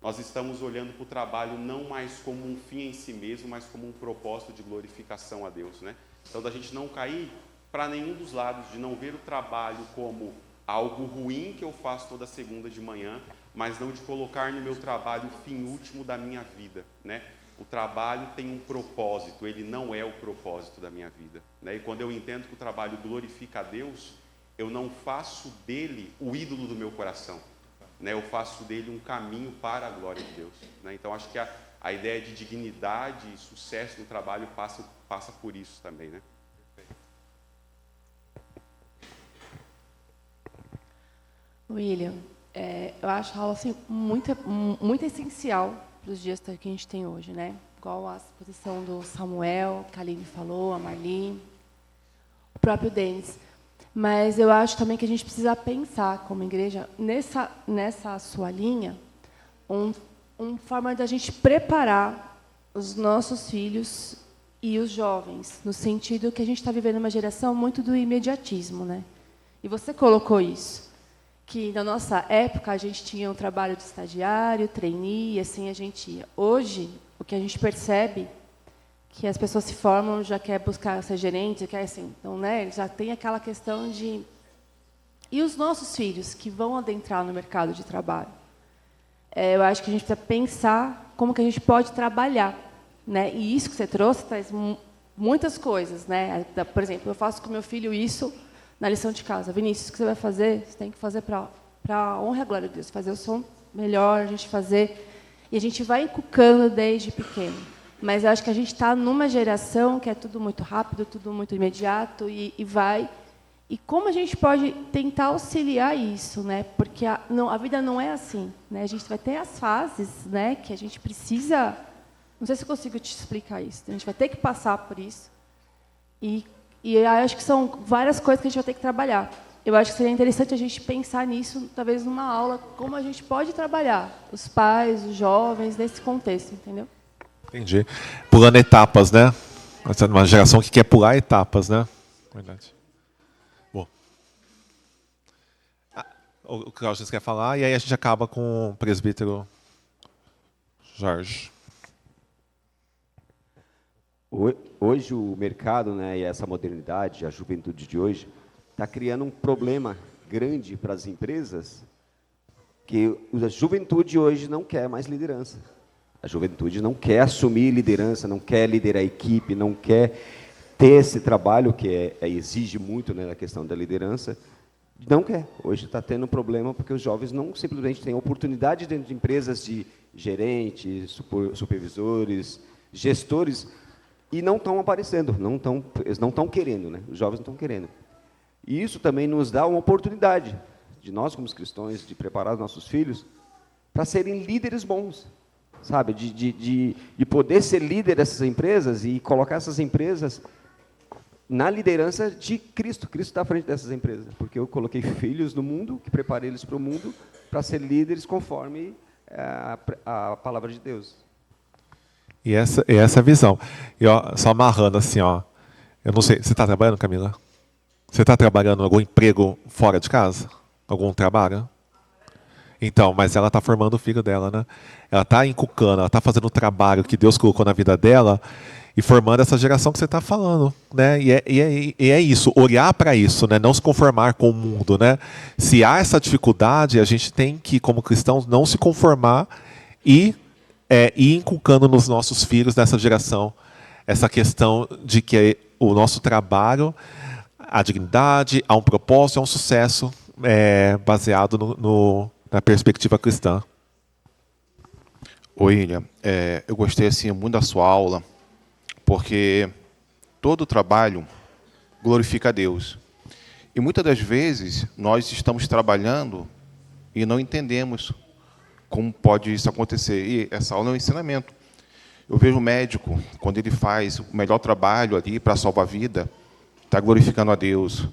S15: Nós estamos olhando para o trabalho não mais como um fim em si mesmo, mas como um propósito de glorificação a Deus, né? Então, da gente não cair para nenhum dos lados, de não ver o trabalho como algo ruim que eu faço toda segunda de manhã, mas não de colocar no meu trabalho o fim último da minha vida, né? O trabalho tem um propósito, ele não é o propósito da minha vida, né? E quando eu entendo que o trabalho glorifica a Deus, eu não faço dele o ídolo do meu coração, né? Eu faço dele um caminho para a glória de Deus, né? Então, acho que a ideia de dignidade e sucesso no trabalho passa por isso também, né?
S9: William, eu acho a aula assim, muito essencial para os dias que a gente tem hoje, né? Igual a exposição do Samuel, que a Aline falou, a Marli, o próprio Denis. Mas eu acho também que a gente precisa pensar, como igreja, nessa sua linha, uma forma da gente preparar os nossos filhos e os jovens, no sentido que a gente está vivendo uma geração muito do imediatismo, né? E você colocou isso, que na nossa época a gente tinha um trabalho de estagiário, trainee, e assim a gente ia. Hoje, o que a gente percebe que as pessoas se formam, já quer buscar ser gerente, quer assim, então, né, já tem aquela questão de... E os nossos filhos que vão adentrar no mercado de trabalho? Eu acho que a gente precisa pensar como que a gente pode trabalhar, né? E isso que você trouxe traz muitas coisas, né? Por exemplo, eu faço com meu filho isso na lição de casa. Vinícius, o que você vai fazer? Você tem que fazer para a honra e a glória de Deus, fazer o som melhor, a gente fazer... E a gente vai inculcando desde pequeno. Mas eu acho que a gente está numa geração que é tudo muito rápido, tudo muito imediato e vai. E como a gente pode tentar auxiliar isso, né? Porque a vida não é assim, né? A gente vai ter as fases, né? Que a gente precisa. Não sei se eu consigo te explicar isso. A gente vai ter que passar por isso. E eu acho que são várias coisas que a gente vai ter que trabalhar. Eu acho que seria interessante a gente pensar nisso, talvez numa aula, como a gente pode trabalhar os pais, os jovens, nesse contexto, entendeu?
S1: Entendi. Pulando etapas, né? Essa é uma geração que quer pular etapas, né? Verdade. Bom. O Cláudio quer falar, e aí a gente acaba com o presbítero Jorge.
S6: Hoje o mercado, né, e essa modernidade, a juventude de hoje, está criando um problema grande para as empresas, que a juventude hoje não quer mais liderança. A juventude não quer assumir liderança, não quer liderar a equipe, não quer ter esse trabalho que exige muito, né, na questão da liderança. Não quer. Hoje está tendo um problema porque os jovens não simplesmente têm oportunidade dentro de empresas de gerentes, supervisores, gestores, e não estão aparecendo, eles não estão querendo, né? Os jovens não estão querendo. E isso também nos dá uma oportunidade de nós, como cristãos, de preparar os nossos filhos para serem líderes bons, sabe? De poder ser líder dessas empresas e colocar essas empresas na liderança de Cristo. Cristo está à frente dessas empresas, porque eu coloquei filhos no mundo, que preparei eles para o mundo, para ser líderes conforme a palavra de Deus.
S1: E essa é a visão. E ó, só amarrando assim, ó. Eu não sei, você está trabalhando, Camila? Você está trabalhando em algum emprego fora de casa? Algum trabalho? Então, mas ela está formando o filho dela, né? Ela está inculcando, ela está fazendo o trabalho que Deus colocou na vida dela e formando essa geração que você está falando, né? E é isso, olhar para isso, né? Não se conformar com o mundo, né? Se há essa dificuldade, a gente tem que, como cristãos, não se conformar e ir inculcando nos nossos filhos, nessa geração, essa questão de que o nosso trabalho, a dignidade, há um propósito, é um sucesso baseado na perspectiva cristã.
S10: Oi, William. Eu gostei assim, muito da sua aula, porque todo trabalho glorifica a Deus. E muitas das vezes nós estamos trabalhando e não entendemos como pode isso acontecer. E essa aula é um ensinamento. Eu vejo o médico, quando ele faz o melhor trabalho ali para salvar a vida, está glorificando a Deus.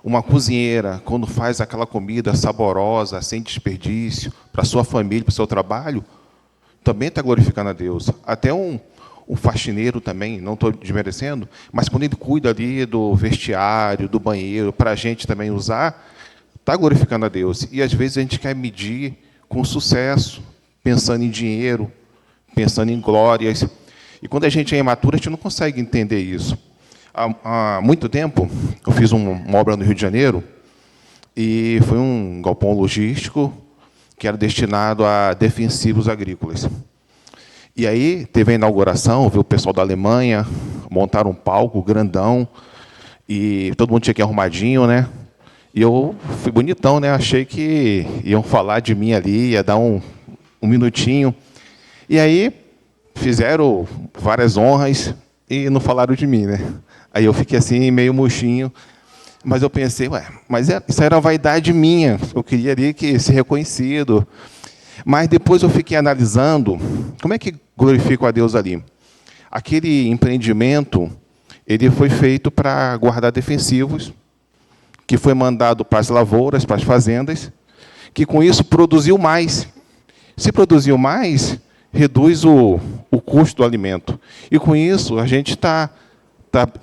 S10: Uma cozinheira, quando faz aquela comida saborosa, sem desperdício, para a sua família, para o seu trabalho, também está glorificando a Deus. Até um faxineiro também, não estou desmerecendo, mas quando ele cuida ali do vestiário, do banheiro, para a gente também usar, está glorificando a Deus. E, às vezes, a gente quer medir com sucesso, pensando em dinheiro, pensando em glórias. E, quando a gente é imaturo, a gente não consegue entender isso. Há muito tempo, eu fiz uma obra no Rio de Janeiro, e foi um galpão logístico que era destinado a defensivos agrícolas. E aí teve a inauguração, viu o pessoal da Alemanha, montaram um palco grandão, e todo mundo tinha que ir arrumadinho, né? E eu fui bonitão, né? Achei que iam falar de mim ali, ia dar um minutinho. E aí fizeram várias honras e não falaram de mim, né? Aí eu fiquei assim, meio murchinho. Mas eu pensei, mas isso era uma vaidade minha. Eu queria ali ser reconhecido. Mas depois eu fiquei analisando como é que glorifico a Deus ali. Aquele empreendimento, ele foi feito para guardar defensivos, que foi mandado para as lavouras, para as fazendas, que com isso produziu mais. Se produziu mais, reduz o custo do alimento. E com isso a gente está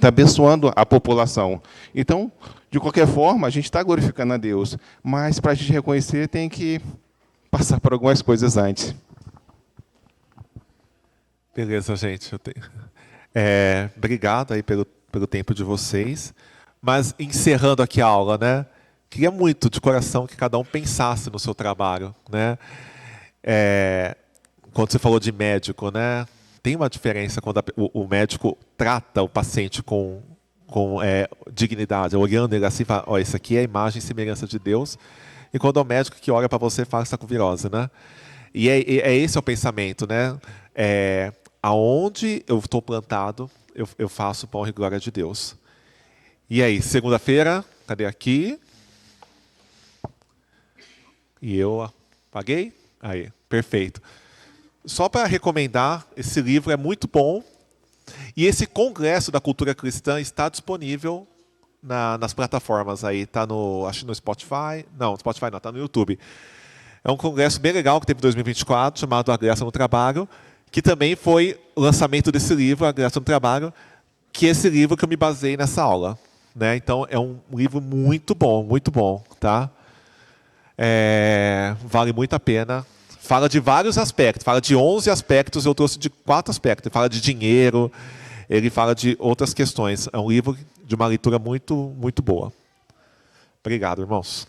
S10: abençoando a população. Então, de qualquer forma, a gente está glorificando a Deus. Mas para a gente reconhecer, tem que passar por algumas coisas antes.
S1: Beleza, gente. Obrigado aí pelo tempo de vocês. Mas, encerrando aqui a aula, né? Queria muito, de coração, que cada um pensasse no seu trabalho, né? Quando você falou de médico, né? Tem uma diferença quando o médico trata o paciente com dignidade, olhando ele assim e fala, isso aqui é a imagem e semelhança de Deus. E quando é o médico que olha para você e fala que está com virose, né? E esse é o pensamento, né? Aonde eu estou plantado, eu faço para a honra e glória de Deus. E aí, segunda-feira, cadê aqui? E eu apaguei? Aí, perfeito. Só para recomendar, esse livro é muito bom. E esse Congresso da Cultura Cristã está disponível nas plataformas aí, está acho que no Spotify, não, Spotify não, está no YouTube. É um congresso bem legal que teve em 2024, chamado A Graça no Trabalho, que também foi o lançamento desse livro, A Graça no Trabalho, que é esse livro que eu me baseei nessa aula, né? Então é um livro muito bom, tá? Vale muito a pena. Fala de vários aspectos, fala de 11 aspectos, eu trouxe de 4 aspectos. Ele fala de dinheiro, ele fala de outras questões. É um livro de uma leitura muito boa. Obrigado, irmãos.